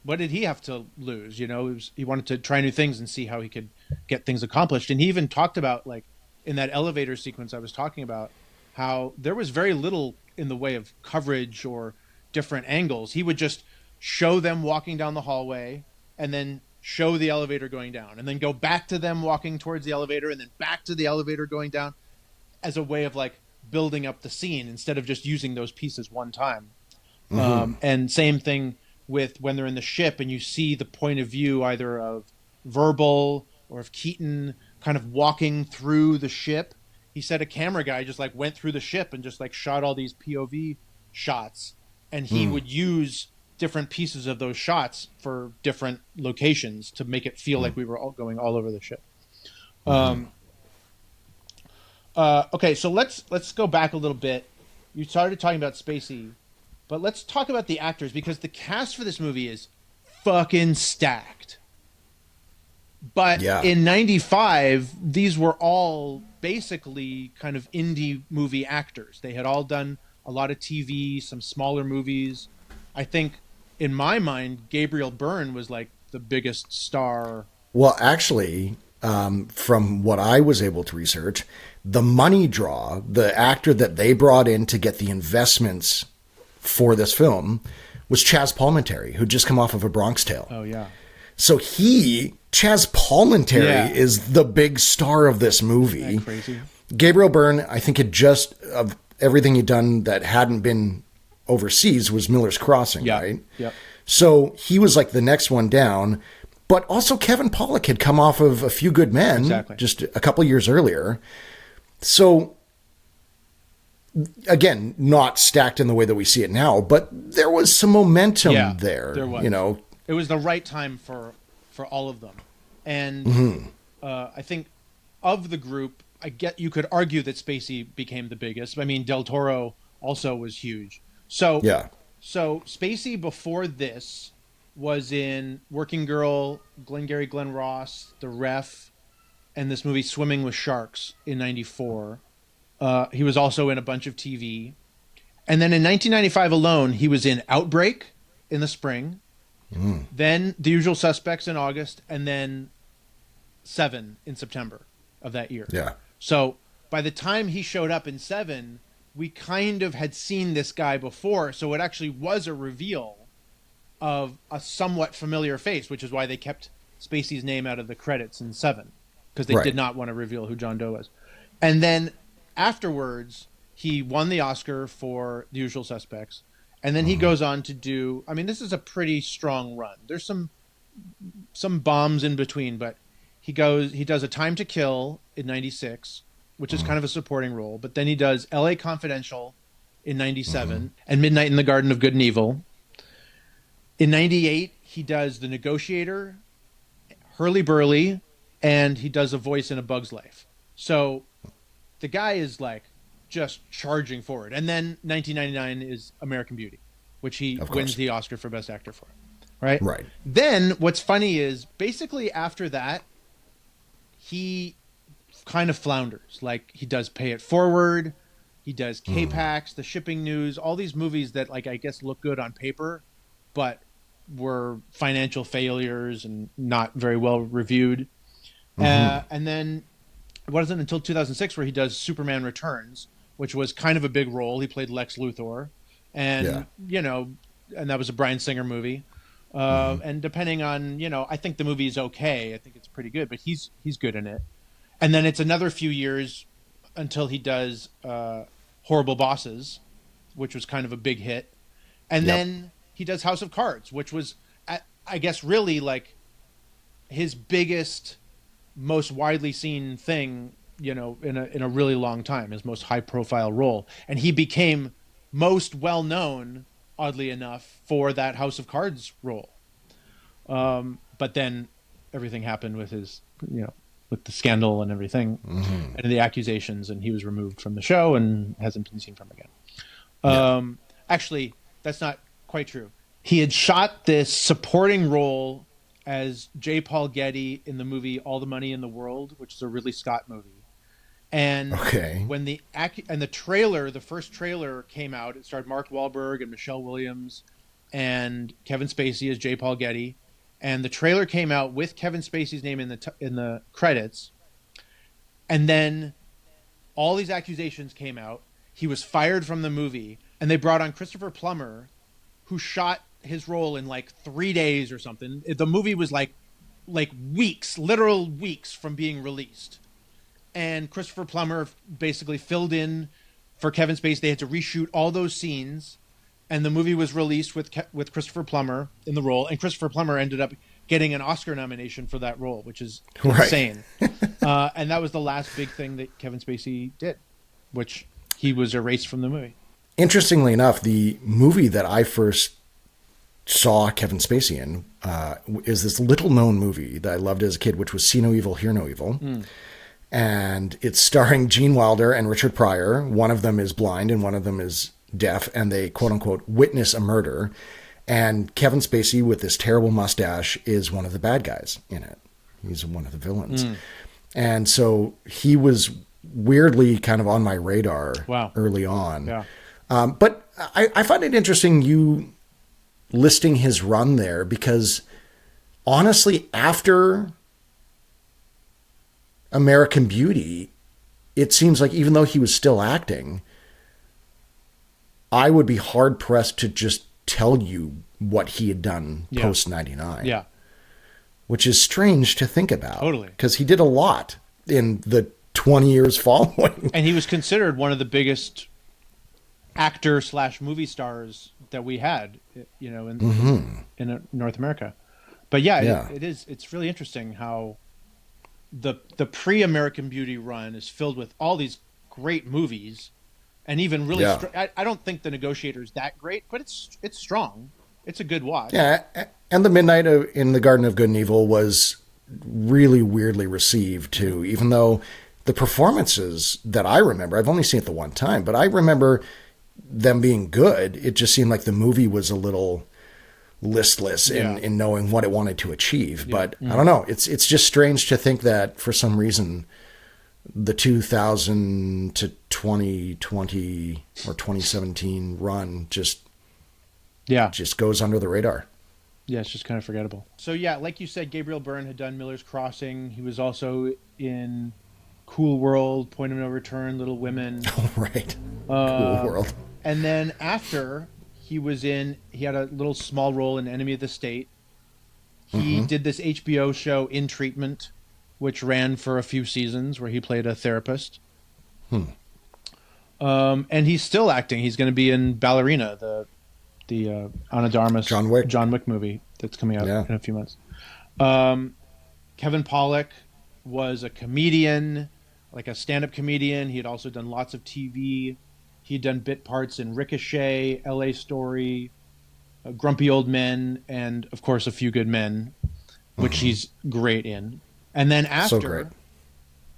what did he have to lose? He wanted to try new things and see how he could get things accomplished. And he even talked about, like, in that elevator sequence I was talking about, how there was very little in the way of coverage or different angles. He would just show them walking down the hallway and then show the elevator going down and then go back to them walking towards the elevator and then back to the elevator going down, as a way of like building up the scene instead of just using those pieces one time. And same thing with when they're in the ship and you see the point of view either of Verbal or of Keaton kind of walking through the ship. He said a camera guy just like went through the ship and just like shot all these POV shots, and he would use different pieces of those shots for different locations to make it feel like we were all going all over the ship. Okay, so let's go back a little bit. You started talking about Spacey, but let's talk about the actors, because the cast for this movie is fucking stacked. But in 95, these were all basically kind of indie movie actors. They had all done a lot of TV, some smaller movies. I think, in my mind, Gabriel Byrne was like the biggest star. Well, actually, from what I was able to research, the money draw, the actor that they brought in to get the investments for this film, was Chaz Palminteri, who'd just come off of A Bronx Tale. Oh, yeah. So Chaz Palminteri is the big star of this movie. Crazy. Gabriel Byrne, I think, had just, of everything he'd done that hadn't been overseas, was Miller's Crossing, right? Yep. So he was like the next one down. But also Kevin Pollak had come off of A Few Good Men just a couple years earlier. So, again, not stacked in the way that we see it now, but there was some momentum there. There was. It was the right time for all of them. And I think of the group, you could argue that Spacey became the biggest. I mean, Del Toro also was huge. So Spacey before this was in Working Girl, Glengarry Glen Ross, The Ref, and this movie Swimming with Sharks in 94. He was also in a bunch of TV. And then in 1995 alone, he was in Outbreak in the spring, then The Usual Suspects in August, and then Seven in September of that year. Yeah. So by the time he showed up in Seven, we kind of had seen this guy before, so it actually was a reveal of a somewhat familiar face, which is why they kept Spacey's name out of the credits in Seven, because they did not want to reveal who John Doe was. And then afterwards, he won the Oscar for The Usual Suspects, and then he goes on to do. I mean, this is a pretty strong run. There's some bombs in between, but he does A Time to Kill in '96, which is kind of a supporting role. But then he does L.A. Confidential in '97 and Midnight in the Garden of Good and Evil. In '98, he does The Negotiator, Hurly Burly, and he does a voice in A Bug's Life. So the guy is like just charging forward. And then 1999 is American Beauty, which he wins the Oscar for Best Actor for. Right? Right. Then what's funny is basically after that, he kind of flounders. Like he does Pay It Forward, he does K-Pax, The Shipping News, all these movies that like I guess look good on paper, but were financial failures and not very well reviewed. And then it wasn't until 2006 where he does Superman Returns, which was kind of a big role. He played Lex Luthor, and and that was a Bryan Singer movie. And depending on, I think the movie is okay. I think it's pretty good, but he's good in it. And then it's another few years until he does Horrible Bosses, which was kind of a big hit. And then he does House of Cards, which was, I guess, really like his biggest, most widely seen thing, in a really long time, his most high profile role. And he became most well known, oddly enough, for that House of Cards role. But then everything happened with his, with the scandal and everything and the accusations, and he was removed from the show and hasn't been seen from again. Actually, that's not quite true. He had shot this supporting role as J. Paul Getty in the movie All the Money in the World, which is a Ridley Scott movie. And when the trailer, the first trailer came out, it starred Mark Wahlberg and Michelle Williams and Kevin Spacey as J. Paul Getty. And the trailer came out with Kevin Spacey's name in the credits. And then all these accusations came out. He was fired from the movie, and they brought on Christopher Plummer, who shot his role in like 3 days or something. The movie was like weeks, literal weeks from being released. And Christopher Plummer basically filled in for Kevin Spacey. They had to reshoot all those scenes, and the movie was released with Christopher Plummer in the role. And Christopher Plummer ended up getting an Oscar nomination for that role, which is insane. And that was the last big thing that Kevin Spacey did, which he was erased from the movie. Interestingly enough, the movie that I first saw Kevin Spacey in is this little-known movie that I loved as a kid, which was See No Evil, Hear No Evil. And it's starring Gene Wilder and Richard Pryor. One of them is blind and one of them is deaf, and they, quote-unquote, witness a murder. And Kevin Spacey, with this terrible mustache, is one of the bad guys in it. He's one of the villains. And so he was weirdly kind of on my radar early on. Yeah. But I find it interesting you listing his run there, because honestly, after American Beauty, it seems like even though he was still acting, I would be hard pressed to just tell you what he had done post 99. Yeah. Which is strange to think about. Totally. Because he did a lot in the 20 years following. And he was considered one of the biggest actor/movie stars that we had, in North America. But it's really interesting how the pre-American Beauty run is filled with all these great movies, and even really I don't think The Negotiator is that great, but it's strong. It's a good watch. Yeah, and The Midnight in the Garden of Good and Evil was really weirdly received too, even though the performances that I remember, I've only seen it the one time, but I remember them being good. It just seemed like the movie was a little listless in knowing what it wanted to achieve. But I don't know. It's just strange to think that for some reason the 2000 to 2020 or 2017 run just goes under the radar. Yeah, it's just kind of forgettable. So yeah, like you said, Gabriel Byrne had done Miller's Crossing. He was also in Cool World, Point of No Return, Little Women. Oh, right. Cool World. And then after he had a little small role in Enemy of the State. He did this HBO show In Treatment, which ran for a few seasons, where he played a therapist. And he's still acting. He's going to be in Ballerina, the Ana de Armas John Wick movie that's coming out in a few months. Kevin Pollak was a comedian, like a stand-up comedian. He had also done lots of TV. He'd done bit parts in Ricochet, L.A. Story, Grumpy Old Men, and of course A Few Good Men, which he's great in. And then after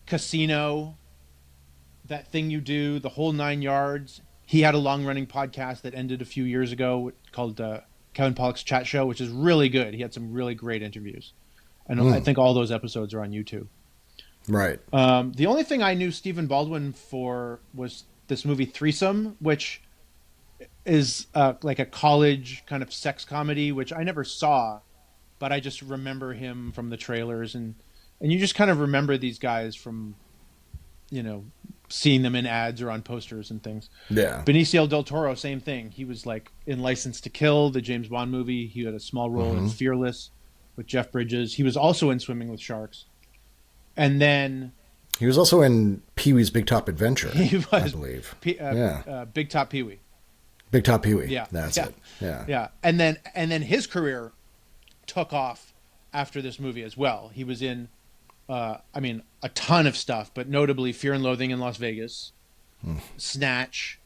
Casino, That Thing You Do, The Whole Nine Yards, he had a long-running podcast that ended a few years ago called Kevin Pollak's Chat Show, which is really good. He had some really great interviews. And I think all those episodes are on YouTube. Right. The only thing I knew Stephen Baldwin for was this movie Threesome, which is like a college kind of sex comedy, which I never saw, but I just remember him from the trailers. And you just kind of remember these guys from, seeing them in ads or on posters and things. Yeah. Benicio del Toro, same thing. He was like in License to Kill, the James Bond movie. He had a small role in Fearless with Jeff Bridges. He was also in Swimming with Sharks. And then he was also in Pee-wee's Big Top Adventure, he was, I believe. Big Top Pee-wee. Big Top Pee-wee. Yeah. That's it. Yeah. Yeah. And then his career took off after this movie as well. He was in a ton of stuff, but notably Fear and Loathing in Las Vegas, Snatch,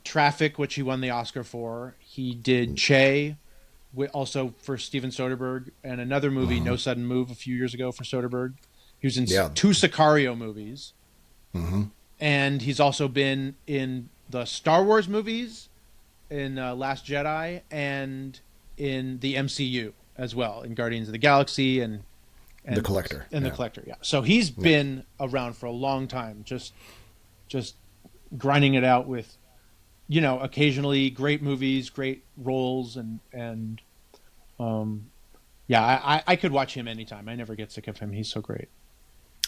Traffic, which he won the Oscar for. He did Che, also for Steven Soderbergh, and another movie, No Sudden Move, a few years ago for Soderbergh. He was in 2 Sicario movies. And he's also been in the Star Wars movies, in Last Jedi, and in the MCU as well, in Guardians of the Galaxy and The Collector. And The Collector, yeah. So he's been around for a long time, just grinding it out with, occasionally great movies, great roles, and I could watch him anytime. I never get sick of him. He's so great.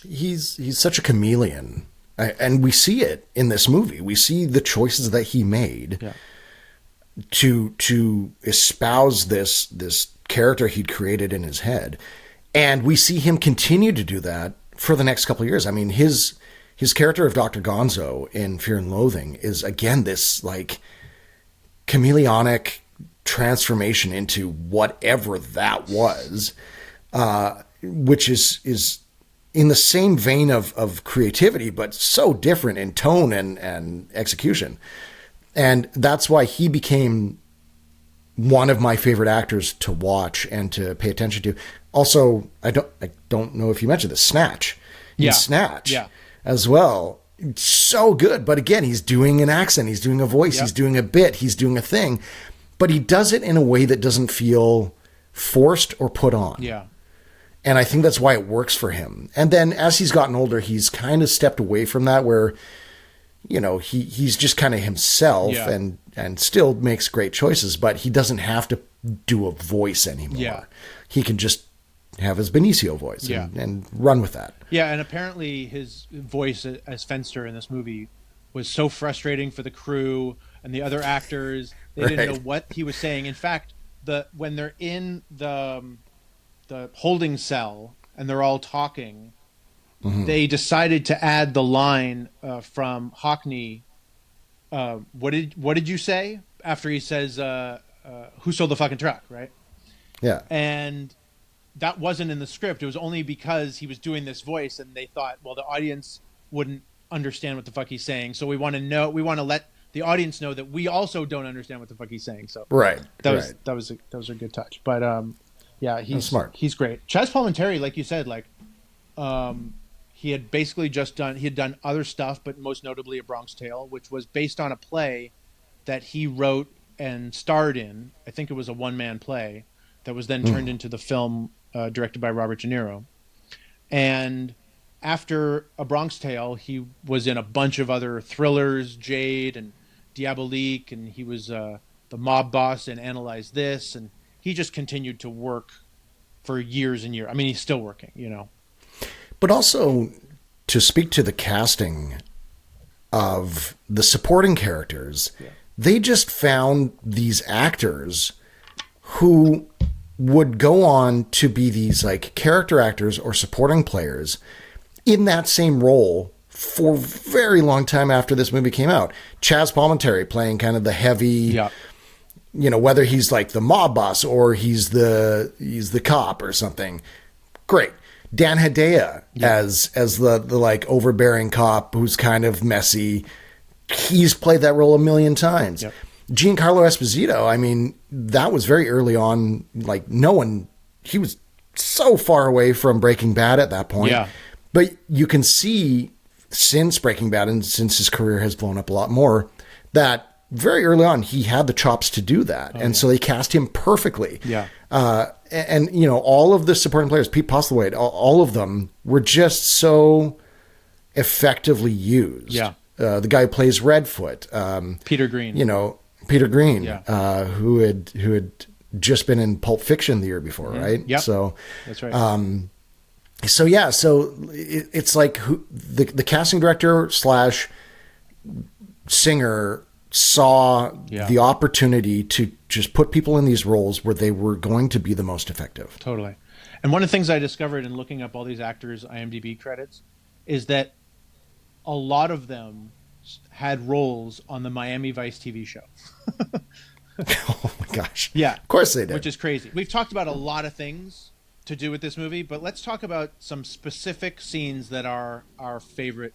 He's such a chameleon, and we see it in this movie. We see the choices that he made to espouse this character he'd created in his head. And we see him continue to do that for the next couple of years. I mean, his character of Dr. Gonzo in Fear and Loathing is, again, this like chameleonic transformation into whatever that was, which is in the same vein of creativity, but so different in tone and execution. And that's why he became one of my favorite actors to watch and to pay attention to. Also, I don't know if you mentioned this, Snatch. Snatch as well. It's so good. But again, he's doing an accent. He's doing a voice. He's doing a bit. He's doing a thing. But he does it in a way that doesn't feel forced or put on. Yeah. And I think that's why it works for him. And then as he's gotten older, he's kind of stepped away from that where, he's just kind of himself and still makes great choices, but he doesn't have to do a voice anymore. Yeah. He can just have his Benicio voice and run with that. Yeah, and apparently his voice as Fenster in this movie was so frustrating for the crew and the other actors. They didn't know what he was saying. In fact, when they're in the holding cell and they're all talking, they decided to add the line from Hockney. What did you say after he says, "Who sold the fucking truck?" Right? Yeah. And that wasn't in the script. It was only because he was doing this voice, and they thought, well, the audience wouldn't understand what the fuck he's saying. So we want to let the audience know that we also don't understand what the fuck he's saying. So that was a good touch. But he's smart. He's great. Chaz Palminteri, like you said, he had basically done other stuff, but most notably A Bronx Tale, which was based on a play that he wrote and starred in. I think it was a one-man play that was then turned into the film directed by Robert De Niro. And after A Bronx Tale, he was in a bunch of other thrillers, Jade and Diabolique, and he was the mob boss in Analyze This, and he just continued to work for years and years. I mean, he's still working, But also to speak to the casting of the supporting characters, they just found these actors who would go on to be these like character actors or supporting players in that same role for a very long time after this movie came out. Chaz Palminteri playing kind of the heavy, Yeah. Whether he's like the mob boss or he's the cop or something. Great. Dan Hedaya as the like overbearing cop who's kind of messy. He's played that role a million times. Yep. Giancarlo Esposito, I mean, that was very early on. Like he was so far away from Breaking Bad at that point. Yeah. But you can see since Breaking Bad and since his career has blown up a lot more, that very early on he had the chops to do that. So they cast him perfectly. Yeah. And all of the supporting players, Pete Postlethwaite, all of them were just so effectively used. Yeah. The guy who plays Redfoot, Peter Green. Peter Green, Yeah. who had just been in Pulp Fiction the year before, right? Yep. So That's right. So it's like the casting director / singer saw the opportunity to just put people in these roles where they were going to be the most effective. Totally. And one of the things I discovered in looking up all these actors' IMDb credits is that a lot of them had roles on the Miami Vice TV show. Oh my gosh. Yeah. Of course they did. Which is crazy. We've talked about a lot of things to do with this movie, but let's talk about some specific scenes that are our favorite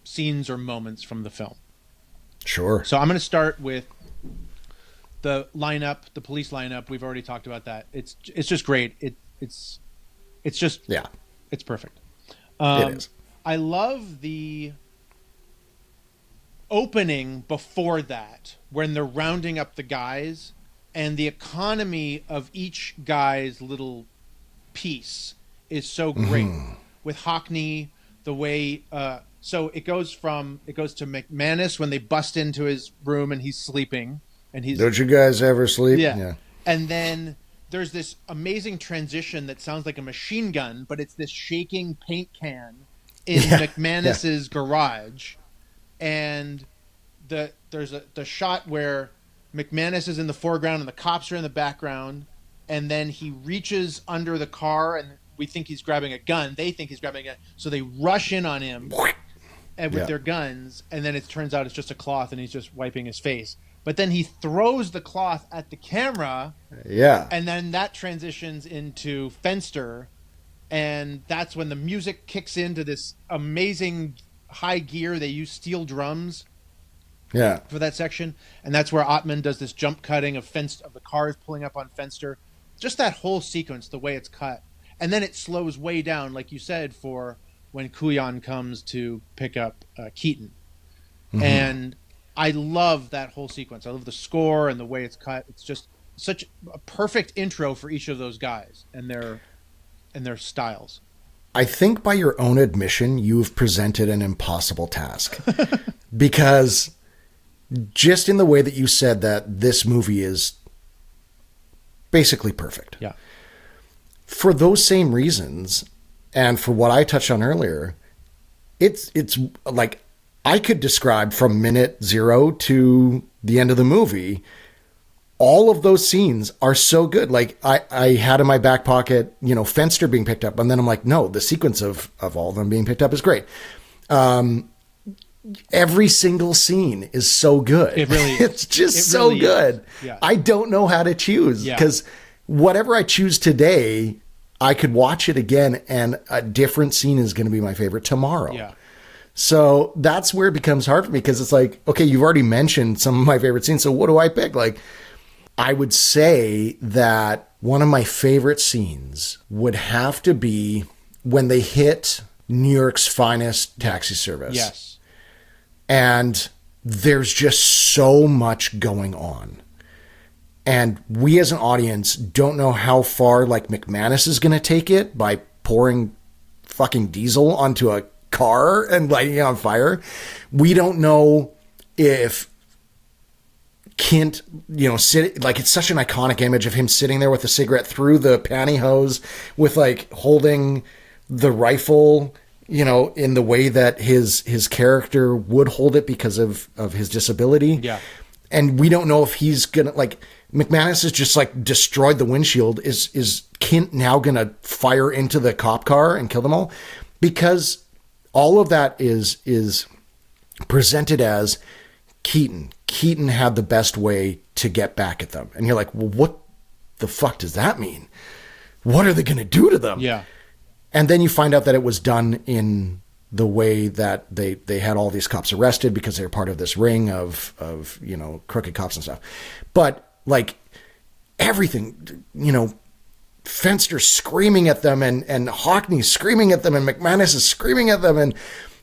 scenes or moments from the film. Sure. So I'm going to start with the lineup, the police lineup. We've already talked about that. It's just great. It's just it's perfect. It is. I love the opening before that when they're rounding up the guys and the economy of each guy's little piece is so great. With Hockney, the way so it goes to McManus when they bust into his room and he's sleeping and he's Don't you guys ever sleep? Yeah. And then there's this amazing transition that sounds like a machine gun, but it's this shaking paint can in McManus's garage. And there's the shot where McManus is in the foreground and the cops are in the background, and then he reaches under the car and we think he's grabbing a gun. They think he's grabbing a gun. So they rush in on him and with their guns, and then it turns out it's just a cloth and he's just wiping his face. But then he throws the cloth at the camera. Yeah. And then that transitions into Fenster, and that's when the music kicks into this amazing high gear. They use steel drums for that section, and that's where Ottman does this jump cutting of the cars pulling up on Fenster. Just that whole sequence, the way it's cut. And then it slows way down, like you said, for when Kuyan comes to pick up Keaton. And I love that whole sequence. I love the score and the way it's cut. It's just such a perfect intro for each of those guys and their styles. I think by your own admission, you've presented an impossible task. Because just in the way that you said that this movie is basically perfect. Yeah. For those same reasons, and for what I touched on earlier, it's like I could describe from minute 0 to the end of the movie, all of those scenes are so good. Like I had in my back pocket, Fenster being picked up, and then I'm like, no, the sequence of all of them being picked up is great. Every single scene is so good. It really is. It's just It so really good. is. Yeah. I don't know how to choose because whatever I choose today, I could watch it again and a different scene is going to be my favorite tomorrow. Yeah. So that's where it becomes hard for me because it's like, okay, you've already mentioned some of my favorite scenes. So what do I pick? Like, I would say that one of my favorite scenes would have to be when they hit New York's finest taxi service. Yes. And there's just so much going on. And we as an audience don't know how far like McManus is going to take it by pouring fucking diesel onto a car and lighting it on fire. We don't know if Kint, it's such an iconic image of him sitting there with a cigarette through the pantyhose with like holding the rifle, in the way that his character would hold it because of his disability. Yeah. And we don't know if he's gonna McManus has just like destroyed the windshield. Is Kint now gonna fire into the cop car and kill them all? Because all of that is presented as Keaton. Keaton had the best way to get back at them. And you're like, well, what the fuck does that mean? What are they going to do to them? Yeah. And then you find out that it was done in the way that they had all these cops arrested because they were part of this ring of, you know, crooked cops and stuff. But like everything, you know, Fenster screaming at them and Hockney screaming at them and McManus is screaming at them and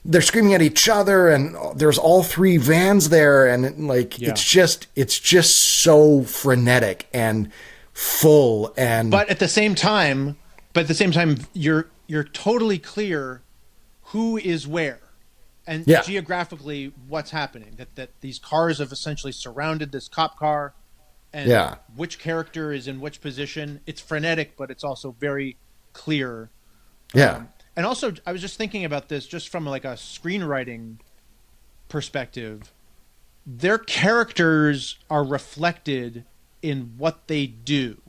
they're screaming at each other and there's all three vans there. And like, it's just so frenetic and full. And, but at the same time, you're totally clear who is where and geographically what's happening, that these cars have essentially surrounded this cop car and which character is in which position. It's frenetic, but it's also very clear. And also I was just thinking about this just from like a screenwriting perspective. Their characters are reflected in what they do,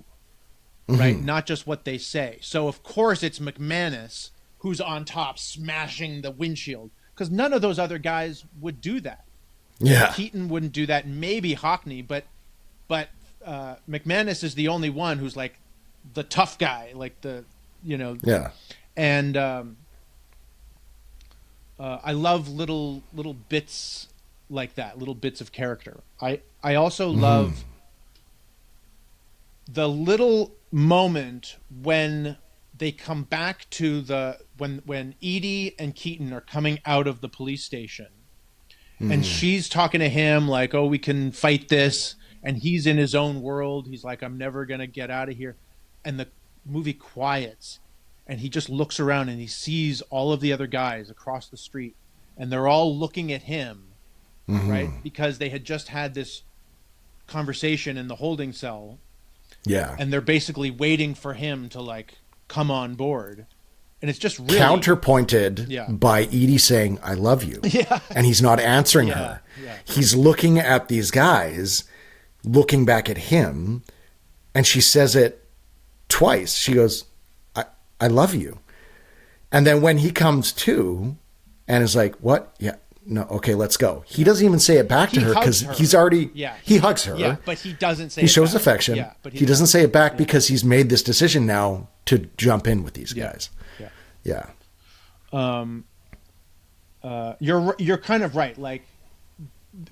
right? Not just what they say. So of course it's McManus who's on top smashing the windshield, because none of those other guys would do that. Keaton wouldn't do that, maybe Hockney, but McManus is the only one who's like the tough guy, like the, you know. And I love little bits like that, little bits of character. I also love the little moment when they come back to when Edie and Keaton are coming out of the police station and she's talking to him like, oh, we can fight this. And he's in his own world. He's like, I'm never going to get out of here. And the movie quiets and he just looks around and he sees all of the other guys across the street and they're all looking at him, right? Because they had just had this conversation in the holding cell. And they're basically waiting for him to like come on board. And it's just really counterpointed by Edie saying, I love you. And he's not answering her. He's looking at these guys, looking back at him. And she says it twice. She goes, I love you. And then when he comes to and is like, what? No, okay, let's go. He doesn't even say it back to her because he's already, he hugs her. But he doesn't say he it shows back. affection. But he doesn't say it back because he's made this decision now to jump in with these guys. You're kind of right. Like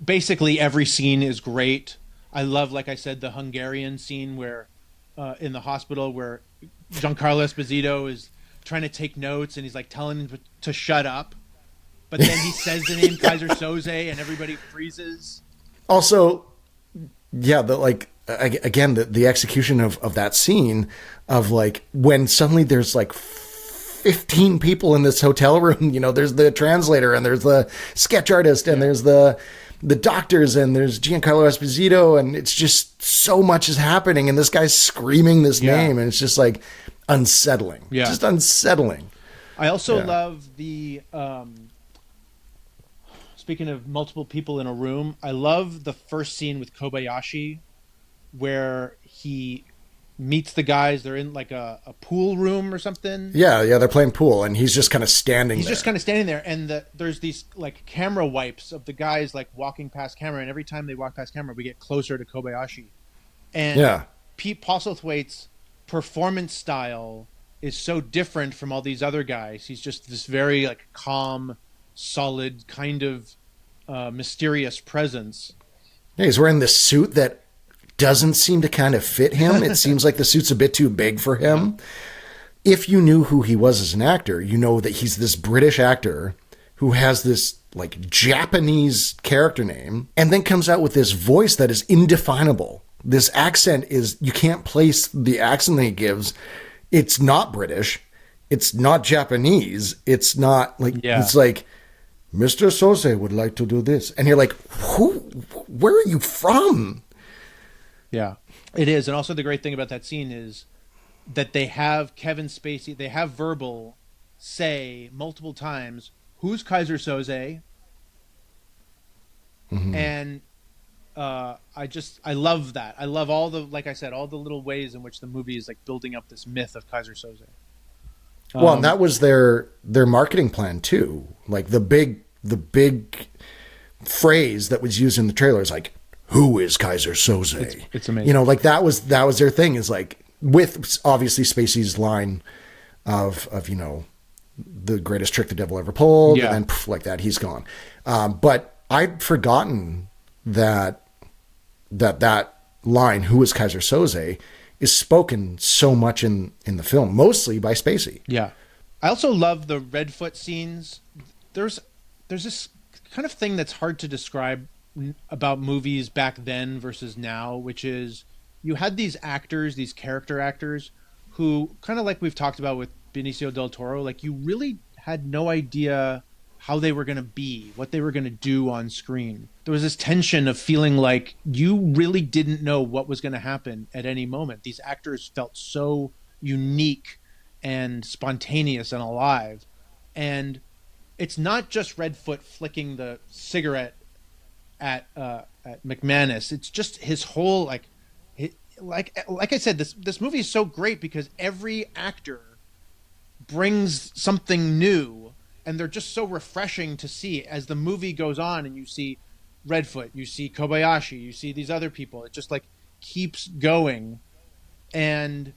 basically every scene is great. I love, like I said, the Hungarian scene where in the hospital where Giancarlo Esposito is trying to take notes and he's like telling him to shut up. But then he says the name Kaiser Soze and everybody freezes. Also, the execution of that scene of like when suddenly there's like 15 people in this hotel room, you know, there's the translator and there's the sketch artist and there's the doctors and there's Giancarlo Esposito and it's just so much is happening and this guy's screaming this name and it's just like unsettling. Just unsettling. I also love the speaking of multiple people in a room, I love the first scene with Kobayashi where he meets the guys. They're in like a pool room or something. They're playing pool and he's just kind of standing there. And there's these like camera wipes of the guys like walking past camera. And every time they walk past camera, we get closer to Kobayashi. And Pete Postlethwaite's performance style is so different from all these other guys. He's just this very like calm, solid kind of mysterious presence. He's wearing this suit that doesn't seem to kind of fit him. It seems like the suit's a bit too big for him. If you knew who he was as an actor, you know that he's this British actor who has this like Japanese character name and then comes out with this voice that is indefinable. This accent is, you can't place the accent that he gives. It's not British. It's not Japanese. It's not like, it's like, Mr. Soze would like to do this. And you're like, where are you from? Yeah, it is. And also the great thing about that scene is that they have Kevin Spacey, they have Verbal say multiple times, who's Kaiser Soze? And I love that. I love all the, like I said, all the little ways in which the movie is like building up this myth of Kaiser Soze. Well, and that was their marketing plan too. Like the big phrase that was used in the trailer is like, "Who is Kaiser Soze?" It's amazing. You know, like that was their thing. Is like with obviously Spacey's line of the greatest trick the devil ever pulled, Yeah. and then poof, like that, he's gone. But I'd forgotten that line, "Who is Kaiser Soze?" is spoken so much in the film, mostly by Spacey. Yeah. I also love the Redfoot scenes. There's this kind of thing that's hard to describe about movies back then versus now, which is you had these actors, these character actors, who kind of like we've talked about with Benicio del Toro, like you really had no idea how they were going to be, what they were going to do on screen. There was this tension of feeling like you really didn't know what was going to happen at any moment. These actors felt so unique and spontaneous and alive. And it's not just Redfoot flicking the cigarette at McManus. It's just his whole like I said, this movie is so great because every actor brings something new, and they're just so refreshing to see as the movie goes on, and you see Redfoot, you see Kobayashi, you see these other people. It just like keeps going, and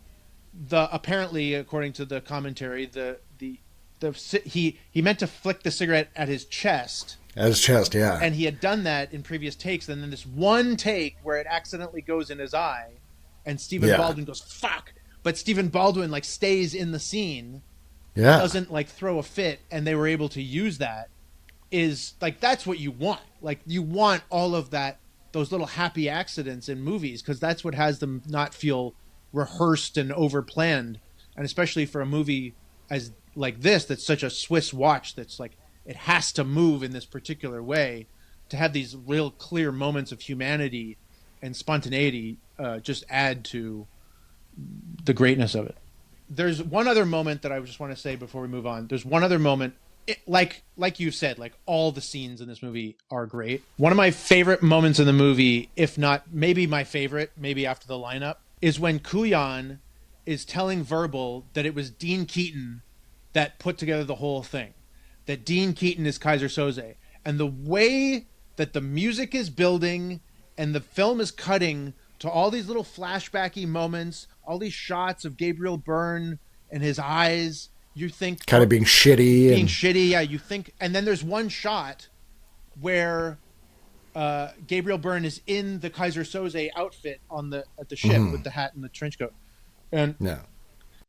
the apparently according to the commentary, he meant to flick the cigarette at his chest. At his chest, yeah. And he had done that in previous takes, and then this one take where it accidentally goes in his eye, and Stephen Baldwin goes fuck, but Stephen Baldwin like stays in the scene, doesn't like throw a fit, and they were able to use that. Is like that's what you want. Like you want all of that, those little happy accidents in movies, because that's what has them not feel rehearsed and overplanned, and especially for a movie as like this that's such a Swiss watch that's like it has to move in this particular way, to have these real clear moments of humanity and spontaneity just add to the greatness of it. There's one other moment that I just want to say before we move on. There's one other moment, like you said, like all the scenes in this movie are great. One of my favorite moments in the movie, if not maybe my favorite, maybe after the lineup, is when Kuyan is telling Verbal that it was Dean Keaton that put together the whole thing. That Dean Keaton is Kaiser Soze. And the way that the music is building and the film is cutting to all these little flashbacky moments, all these shots of Gabriel Byrne and his eyes, you think kind of being shitty. Yeah, you think, and then there's one shot where Gabriel Byrne is in the Kaiser Soze outfit at the ship with the hat and the trench coat, and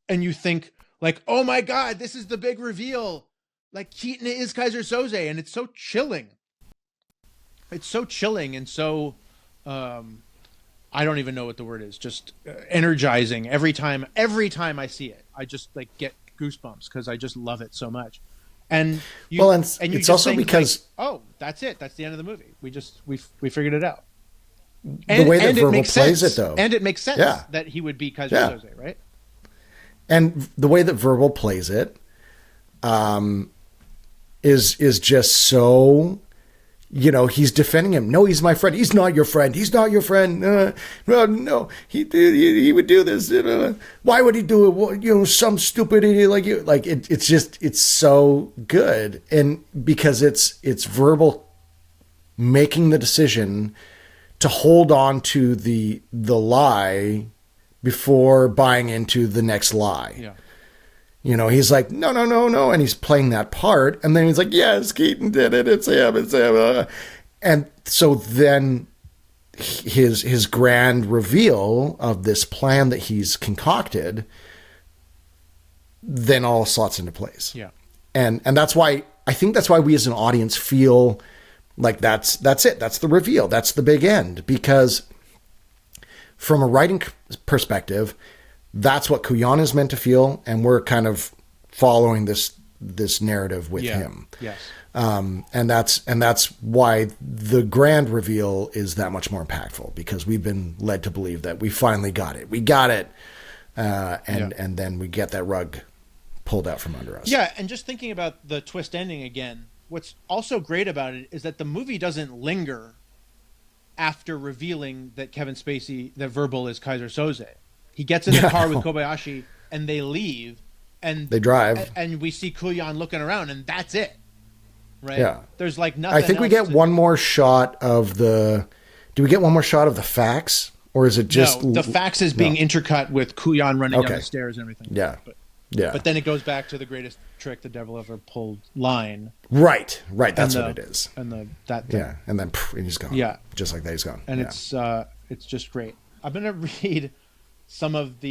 you think like, oh my god, this is the big reveal. Like Keaton is Kaiser Soze, and it's so chilling. It's so chilling and so I don't even know what the word is. Just energizing every time I see it. I just like get goosebumps because I just love it so much. And it's also because oh, that's it. That's the end of the movie. We figured it out. The way that Verbal plays it, though, and it makes sense that he would be Kaiser Soze, right? And the way that Verbal plays it, is just so, he's defending him. No, he's my friend. He's not your friend. He's not your friend. No, he would do this. Why would he do it? Some stupid idiot like you. Like it's so good, and because it's Verbal making the decision to hold on to the lie before buying into the next lie. Yeah. He's like, no. And he's playing that part. And then he's like, yes, Keaton did it. It's him. And so then his grand reveal of this plan that he's concocted then all slots into place. Yeah. And that's why, I think that's why we as an audience feel like that's it. That's the reveal. That's the big end. Because from a writing perspective, that's what Kuyan is meant to feel, and we're kind of following this narrative with him. Yes. And that's why the grand reveal is that much more impactful, because we've been led to believe that we finally got it. We got it. And then we get that rug pulled out from under us. Yeah, and just thinking about the twist ending again, what's also great about it is that the movie doesn't linger after revealing that that Verbal is Kaiser Soze. He gets in the car with Kobayashi and they leave, and They drive. and we see Kuyan looking around, and that's it, right? Yeah. There's like nothing. I think we get one more shot of the. Do we get one more shot of the fax, or is it just no? The fax is being no. intercut with Kuyan running down Okay. the stairs and everything. Yeah. Yeah. But then it goes back to the greatest trick the devil ever pulled line. Right. That's what it is. And that thing. Yeah. And then and he's gone. Yeah. Just like that, he's gone. And yeah. it's just great. I'm gonna read some of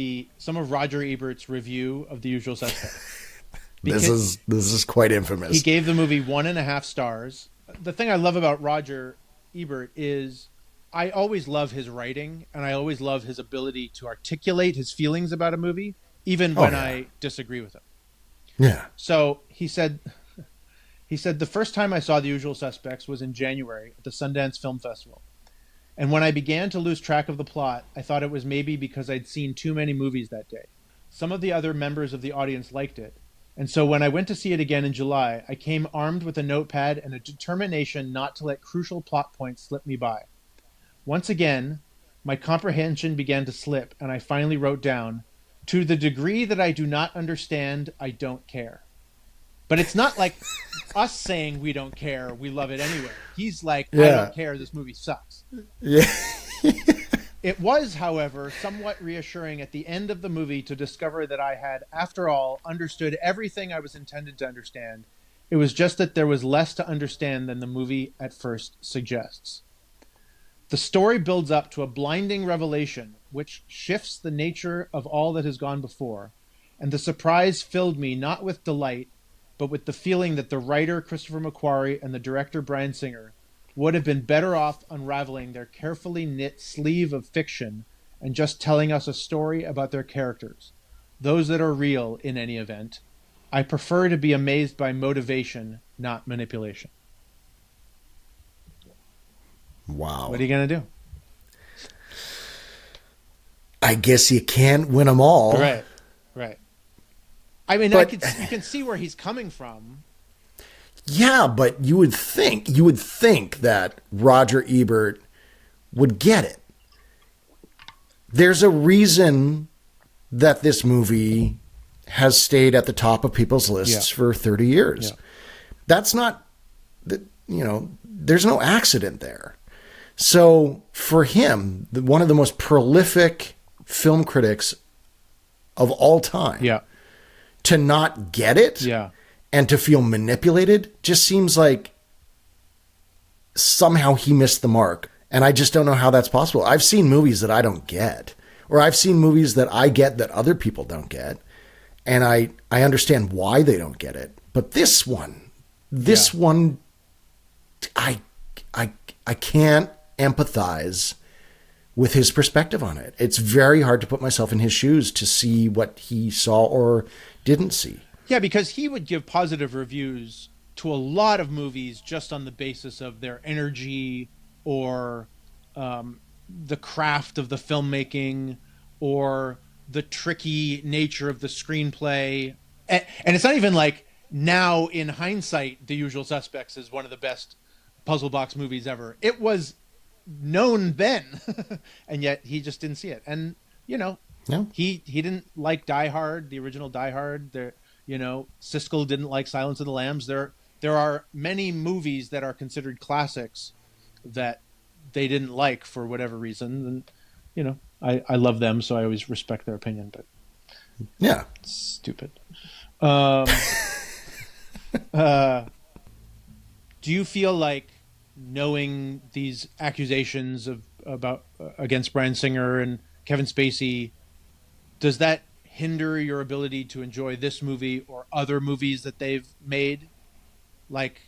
Roger Ebert's review of The Usual Suspects. This is quite infamous. He gave the movie 1.5 stars. The thing I love about Roger Ebert is I always love his writing, and I always love his ability to articulate his feelings about a movie, even when I disagree with him. Yeah. So he said, the first time I saw The Usual Suspects was in January at the Sundance Film Festival. And when I began to lose track of the plot, I thought it was maybe because I'd seen too many movies that day. Some of the other members of the audience liked it. And so when I went to see it again in July, I came armed with a notepad and a determination not to let crucial plot points slip me by. Once again, my comprehension began to slip, and I finally wrote down, "To the degree that I do not understand, I don't care." But it's not like us saying we don't care, we love it anyway. He's like, I don't care, this movie sucks. Yeah. It was, however, somewhat reassuring at the end of the movie to discover that I had, after all, understood everything I was intended to understand. It was just that there was less to understand than the movie at first suggests. The story builds up to a blinding revelation which shifts the nature of all that has gone before, and the surprise filled me not with delight, but with the feeling that the writer Christopher McQuarrie and the director Bryan Singer would have been better off unraveling their carefully knit sleeve of fiction and just telling us a story about their characters, those that are real in any event. I prefer to be amazed by motivation, not manipulation. Wow. What are you going to do? I guess you can't win them all. Right. I mean, you can see where he's coming from. Yeah, but you would think that Roger Ebert would get it. There's a reason that this movie has stayed at the top of people's lists for 30 years. Yeah. That's not, there's no accident there. So for him, one of the most prolific film critics of all time, to not get it and to feel manipulated just seems like somehow he missed the mark. And I just don't know how that's possible. I've seen movies that I don't get, or I've seen movies that I get that other people don't get. And I understand why they don't get it. But this one, I can't empathize with his perspective on it. It's very hard to put myself in his shoes to see what he saw or didn't see. Yeah, because he would give positive reviews to a lot of movies just on the basis of their energy or the craft of the filmmaking or the tricky nature of the screenplay. And it's not even like now in hindsight, The Usual Suspects is one of the best puzzle box movies ever. It was known then, and yet he just didn't see it. And, he didn't like Die Hard, the original Die Hard. Siskel didn't like Silence of the Lambs. There are many movies that are considered classics that they didn't like for whatever reason. And, I love them, so I always respect their opinion, but yeah, it's stupid. Do you feel like knowing these accusations against Bryan Singer and Kevin Spacey, does that hinder your ability to enjoy this movie or other movies that they've made, like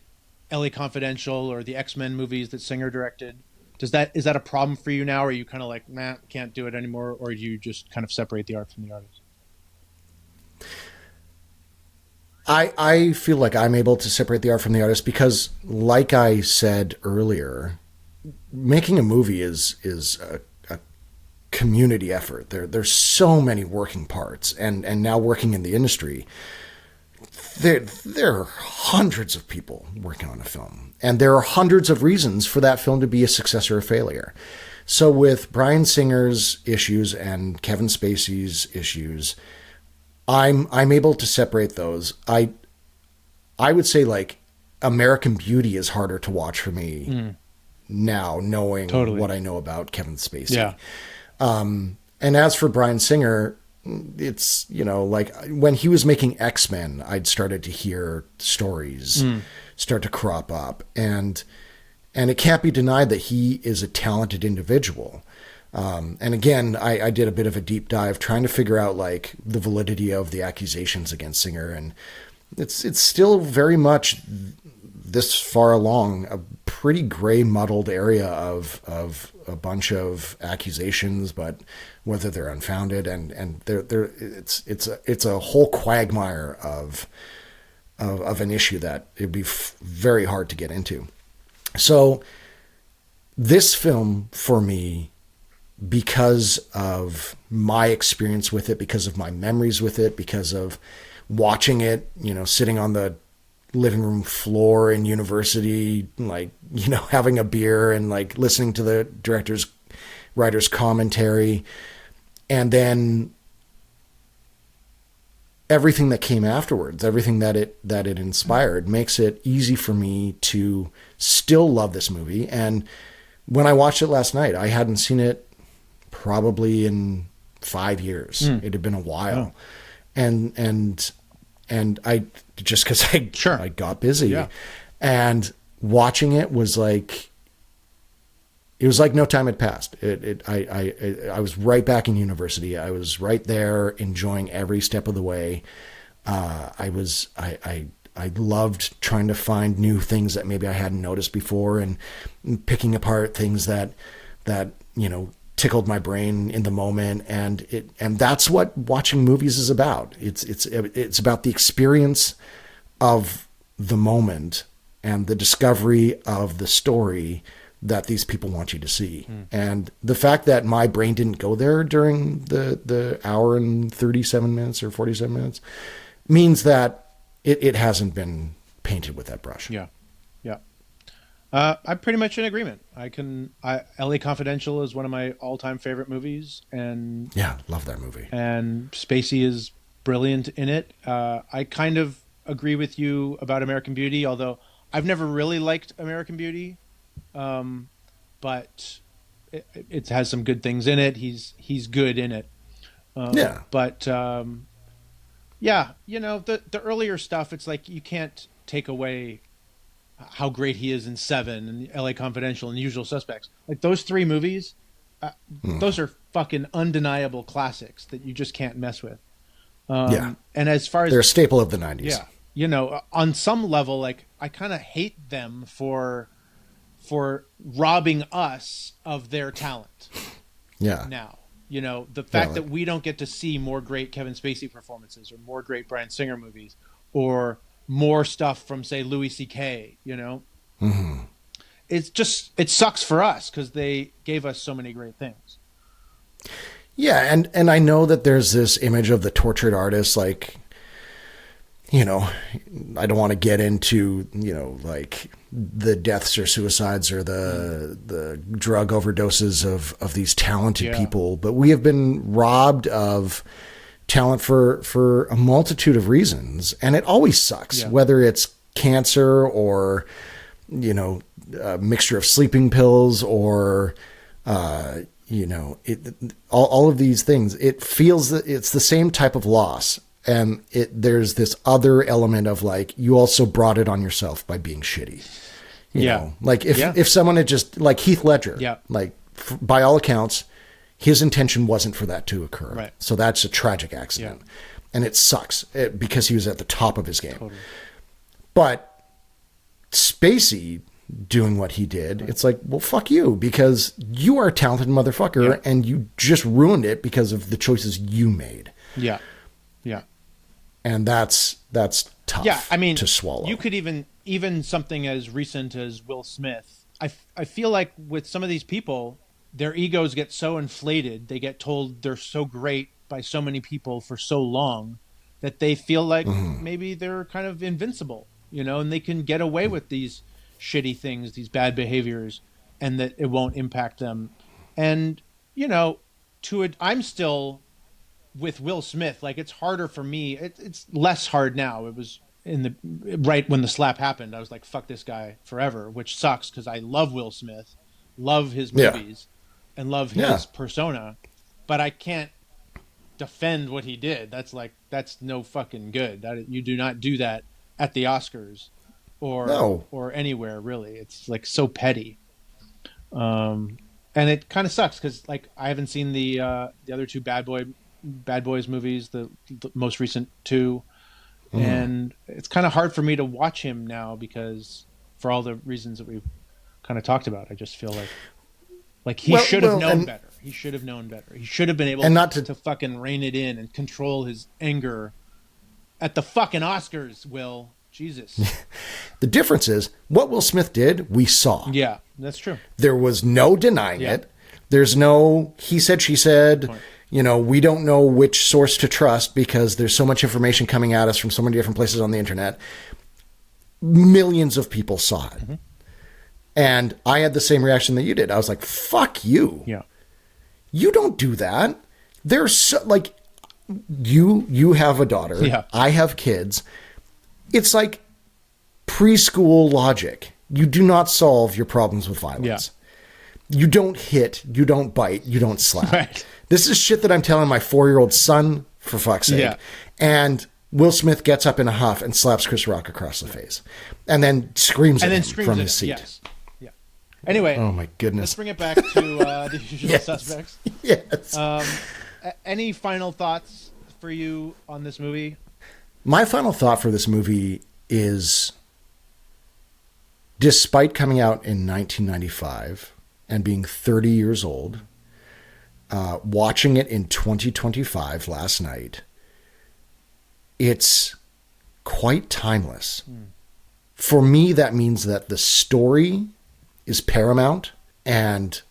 LA Confidential or the X-Men movies that Singer directed? Is that a problem for you now? Or are you kind of like, nah, can't do it anymore? Or do you just kind of separate the art from the artist? I feel like I'm able to separate the art from the artist because, like I said earlier, making a movie is a community effort. There's so many working parts, and now working in the industry, there are hundreds of people working on a film, and there are hundreds of reasons for that film to be a success or a failure. So with Bryan Singer's issues and Kevin Spacey's issues, I'm able to separate those. I would say like American Beauty is harder to watch for me now, knowing Totally. what I know about Kevin Spacey. Yeah. And as for Bryan Singer, it's, you know, like when he was making X-Men, I'd started to hear stories start to crop up, and it can't be denied that he is a talented individual. And again, I did a bit of a deep dive trying to figure out like the validity of the accusations against Singer, and it's still very much this far along a pretty gray muddled area of a bunch of accusations, but whether they're unfounded and it's a whole quagmire of an issue that it'd be very hard to get into. So this film for me, because of my experience with it, because of my memories with it, because of watching it, you know, sitting on the living room floor in university, like, you know, having a beer and like listening to the director's writer's commentary, and then everything that came afterwards, everything that it inspired, makes it easy for me to still love this movie. And when I watched it last night, I hadn't seen it probably in 5 years. It had been a while. And I just, cause I got busy, and watching it was like, it was like no time had passed. I was right back in university. I was right there enjoying every step of the way. I loved trying to find new things that maybe I hadn't noticed before, and picking apart things that, you know, tickled my brain in the moment. And that's what watching movies is about. It's about the experience of the moment and the discovery of the story that these people want you to see. And the fact that my brain didn't go there during the hour and 37 minutes or 47 minutes means that it hasn't been painted with that brush. Yeah. Yeah. I'm pretty much in agreement. LA Confidential is one of my all-time favorite movies, and yeah, love that movie. And Spacey is brilliant in it. I kind of agree with you about American Beauty, although I've never really liked American Beauty. But it has some good things in it. He's good in it. But yeah, you know, the earlier stuff, it's like you can't take away how great he is in Seven and LA Confidential and Usual Suspects. Like those three movies, those are fucking undeniable classics that you just can't mess with. And as far as they're a staple of the 90s. Yeah, you know, on some level, like I kind of hate them for robbing us of their talent. Yeah. Now, you know, the fact that we don't get to see more great Kevin Spacey performances or more great Bryan Singer movies or more stuff from, say, Louis C.K., you know, it sucks for us because they gave us so many great things. Yeah. And I know that there's this image of the tortured artist, like, you know, I don't want to get into, you know, like the deaths or suicides or the drug overdoses of these talented people, but we have been robbed of talent for a multitude of reasons. And it always sucks, whether it's cancer or, you know, a mixture of sleeping pills or, you know, all of these things. It feels that it's the same type of loss. And there's this other element of like, you also brought it on yourself by being shitty. You know, like if someone had just, like Heath Ledger, like by all accounts, his intention wasn't for that to occur. Right. So that's a tragic accident. And it sucks because he was at the top of his game. Totally. But Spacey doing what he did, it's like, well, fuck you, because you are a talented motherfucker and you just ruined it because of the choices you made. Yeah. Yeah. And that's tough. Yeah, I mean, to swallow. You could even something as recent as Will Smith. I feel like with some of these people, their egos get so inflated. They get told they're so great by so many people for so long that they feel like maybe they're kind of invincible, you know, and they can get away with these shitty things, these bad behaviors, and that it won't impact them. And, you know, I'm still with Will Smith, like it's harder for me. It's less hard now. It was in the right when the slap happened. I was like, "Fuck this guy forever," which sucks because I love Will Smith, love his Yeah. movies, and love Yeah. his persona, but I can't defend what he did. That's no fucking good. That you do not do that at the Oscars No. or anywhere really. It's like so petty. And it kind of sucks because like I haven't seen the other two Bad Boys movies, the most recent two, and it's kind of hard for me to watch him now because for all the reasons that we've kind of talked about. I just feel like he should have known better. He should have known better. He should have been able to fucking rein it in and control his anger at the fucking Oscars. Will, Jesus. The difference is what Will Smith did, we saw. Yeah, that's true. There was no denying it. There's no he said, she said. You know, we don't know which source to trust because there's so much information coming at us from so many different places on the internet. Millions of people saw it. Mm-hmm. And I had the same reaction that you did. I was like, fuck you. Yeah. You don't do that. There's so, like, you have a daughter. Yeah. I have kids. It's like preschool logic. You do not solve your problems with violence. Yeah. You don't hit, you don't bite, you don't slap. Right. This is shit that I'm telling my 4-year-old son, for fuck's sake. Yeah. And Will Smith gets up in a huff and slaps Chris Rock across the face. And then screams at him from his seat. Yes. Yeah. Anyway. Oh, my goodness. Let's bring it back to The Usual Suspects. Yes. Any final thoughts for you on this movie? My final thought for this movie is, despite coming out in 1995 and being 30 years old, watching it in 2025 last night, it's quite timeless. For me, that means that the story is paramount and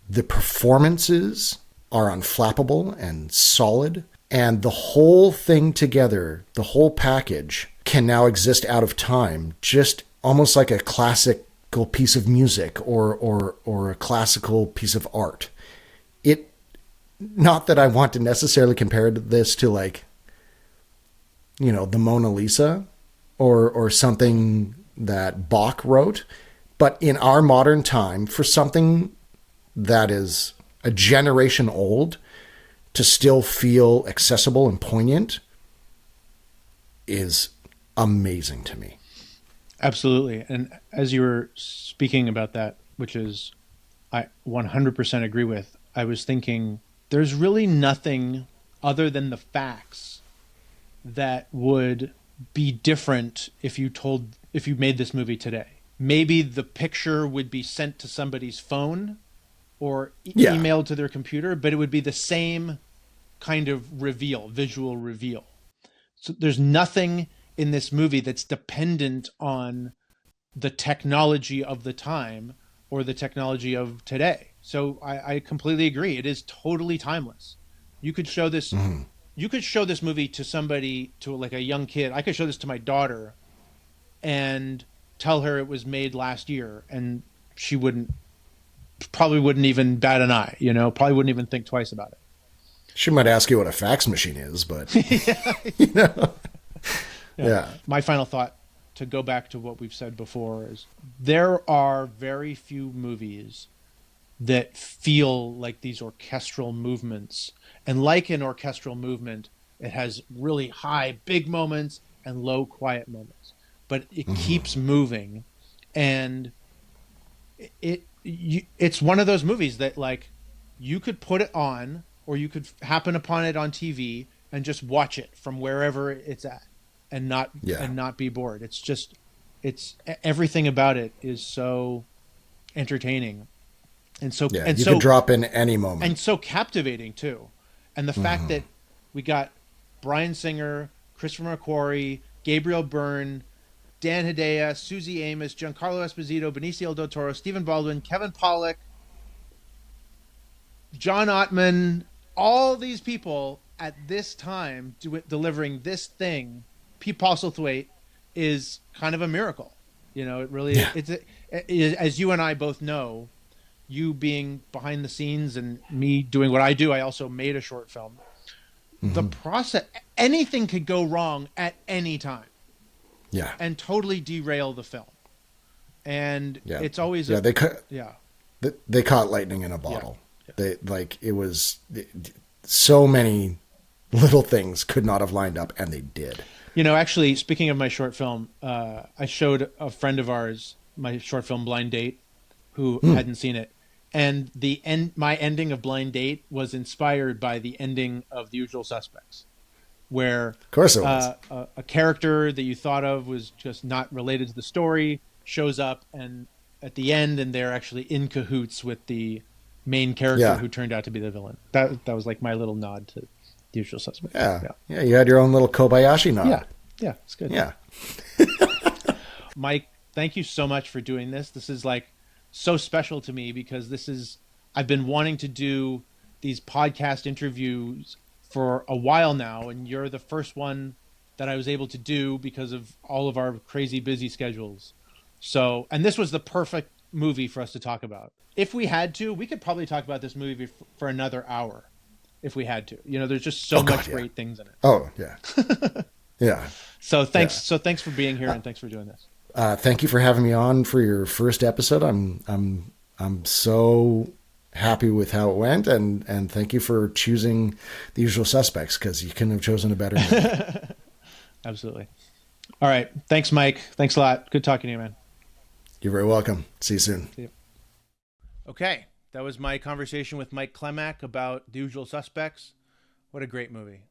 the performances are unflappable and solid. And the whole thing together, the whole package, can now exist out of time, just almost like a classical piece of music or a classical piece of art. Not that I want to necessarily compare this to, like, you know, the Mona Lisa or something that Bach wrote, but in our modern time, for something that is a generation old to still feel accessible and poignant is amazing to me. Absolutely. And as you were speaking about that, which is I 100% agree with, I was thinking there's really nothing other than the facts that would be different if you made this movie today. Maybe the picture would be sent to somebody's phone or emailed to their computer, but it would be the same kind of visual reveal. So there's nothing in this movie that's dependent on the technology of the time or the technology of today. So I completely agree. It is totally timeless. You could show this. Mm-hmm. You could show this movie to somebody, to like a young kid. I could show this to my daughter, and tell her it was made last year, and she probably wouldn't even bat an eye. You know, probably wouldn't even think twice about it. She might ask you what a fax machine is, but you know, yeah. My final thought, to go back to what we've said before, is there are very few movies that feel like these orchestral movements. And like an orchestral movement, it has really high, big moments and low, quiet moments. But it keeps moving. And it's one of those movies that, like, you could put it on, or you could happen upon it on TV and just watch it from wherever it's at and not be bored. It's everything about it is so entertaining. And so, you can drop in any moment, and so captivating too. And the fact that we got Bryan Singer, Christopher McQuarrie, Gabriel Byrne, Dan Hedaya, Susie Amos, Giancarlo Esposito, Benicio del Toro, Stephen Baldwin, Kevin Pollak, John Ottman, all these people at this time delivering this thing, Pete Postlethwaite, is kind of a miracle. You know, it really is. As you and I both know, you being behind the scenes and me doing what I do, I also made a short film. the process, anything could go wrong at any time Yeah. and totally derail the film. And Yeah. it's always yeah. yeah. They caught lightning in a bottle. Yeah. They like it was so many little things could not have lined up, and they did. You know, actually, speaking of my short film, I showed a friend of ours my short film Blind Date, who hadn't seen it, and my ending of Blind Date was inspired by the ending of The Usual Suspects, where Of course it was. A character that you thought of was just not related to the story shows up and at the end, and they're actually in cahoots with the main character who turned out to be the villain. That was like my little nod to The Usual Suspects. Yeah. You had your own little Kobayashi nod. Yeah, it's good. Yeah. Mike, thank you so much for doing this. This is like so special to me because I've been wanting to do these podcast interviews for a while now, and you're the first one that I was able to do because of all of our crazy busy schedules. So, and this was the perfect movie for us to talk about. If we had to, we could probably talk about this movie for another hour if we had to. You know, there's just so much great things in it. Oh, yeah. Yeah. So thanks for being here and thanks for doing this. Thank you for having me on for your first episode. I'm so happy with how it went, and thank you for choosing The Usual Suspects, because you couldn't have chosen a better movie. Absolutely. All right. Thanks, Mike. Thanks a lot. Good talking to you, man. You're very welcome. See you soon. See you. Okay. That was my conversation with Mike Klemak about The Usual Suspects. What a great movie.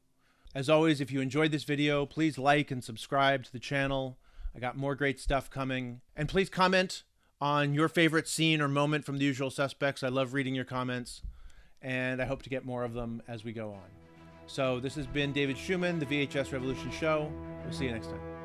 As always, if you enjoyed this video, please like and subscribe to the channel. I got more great stuff coming. And please comment on your favorite scene or moment from The Usual Suspects. I love reading your comments, and I hope to get more of them as we go on. So this has been David Schumann, the VHS Revolution Show. We'll see you next time.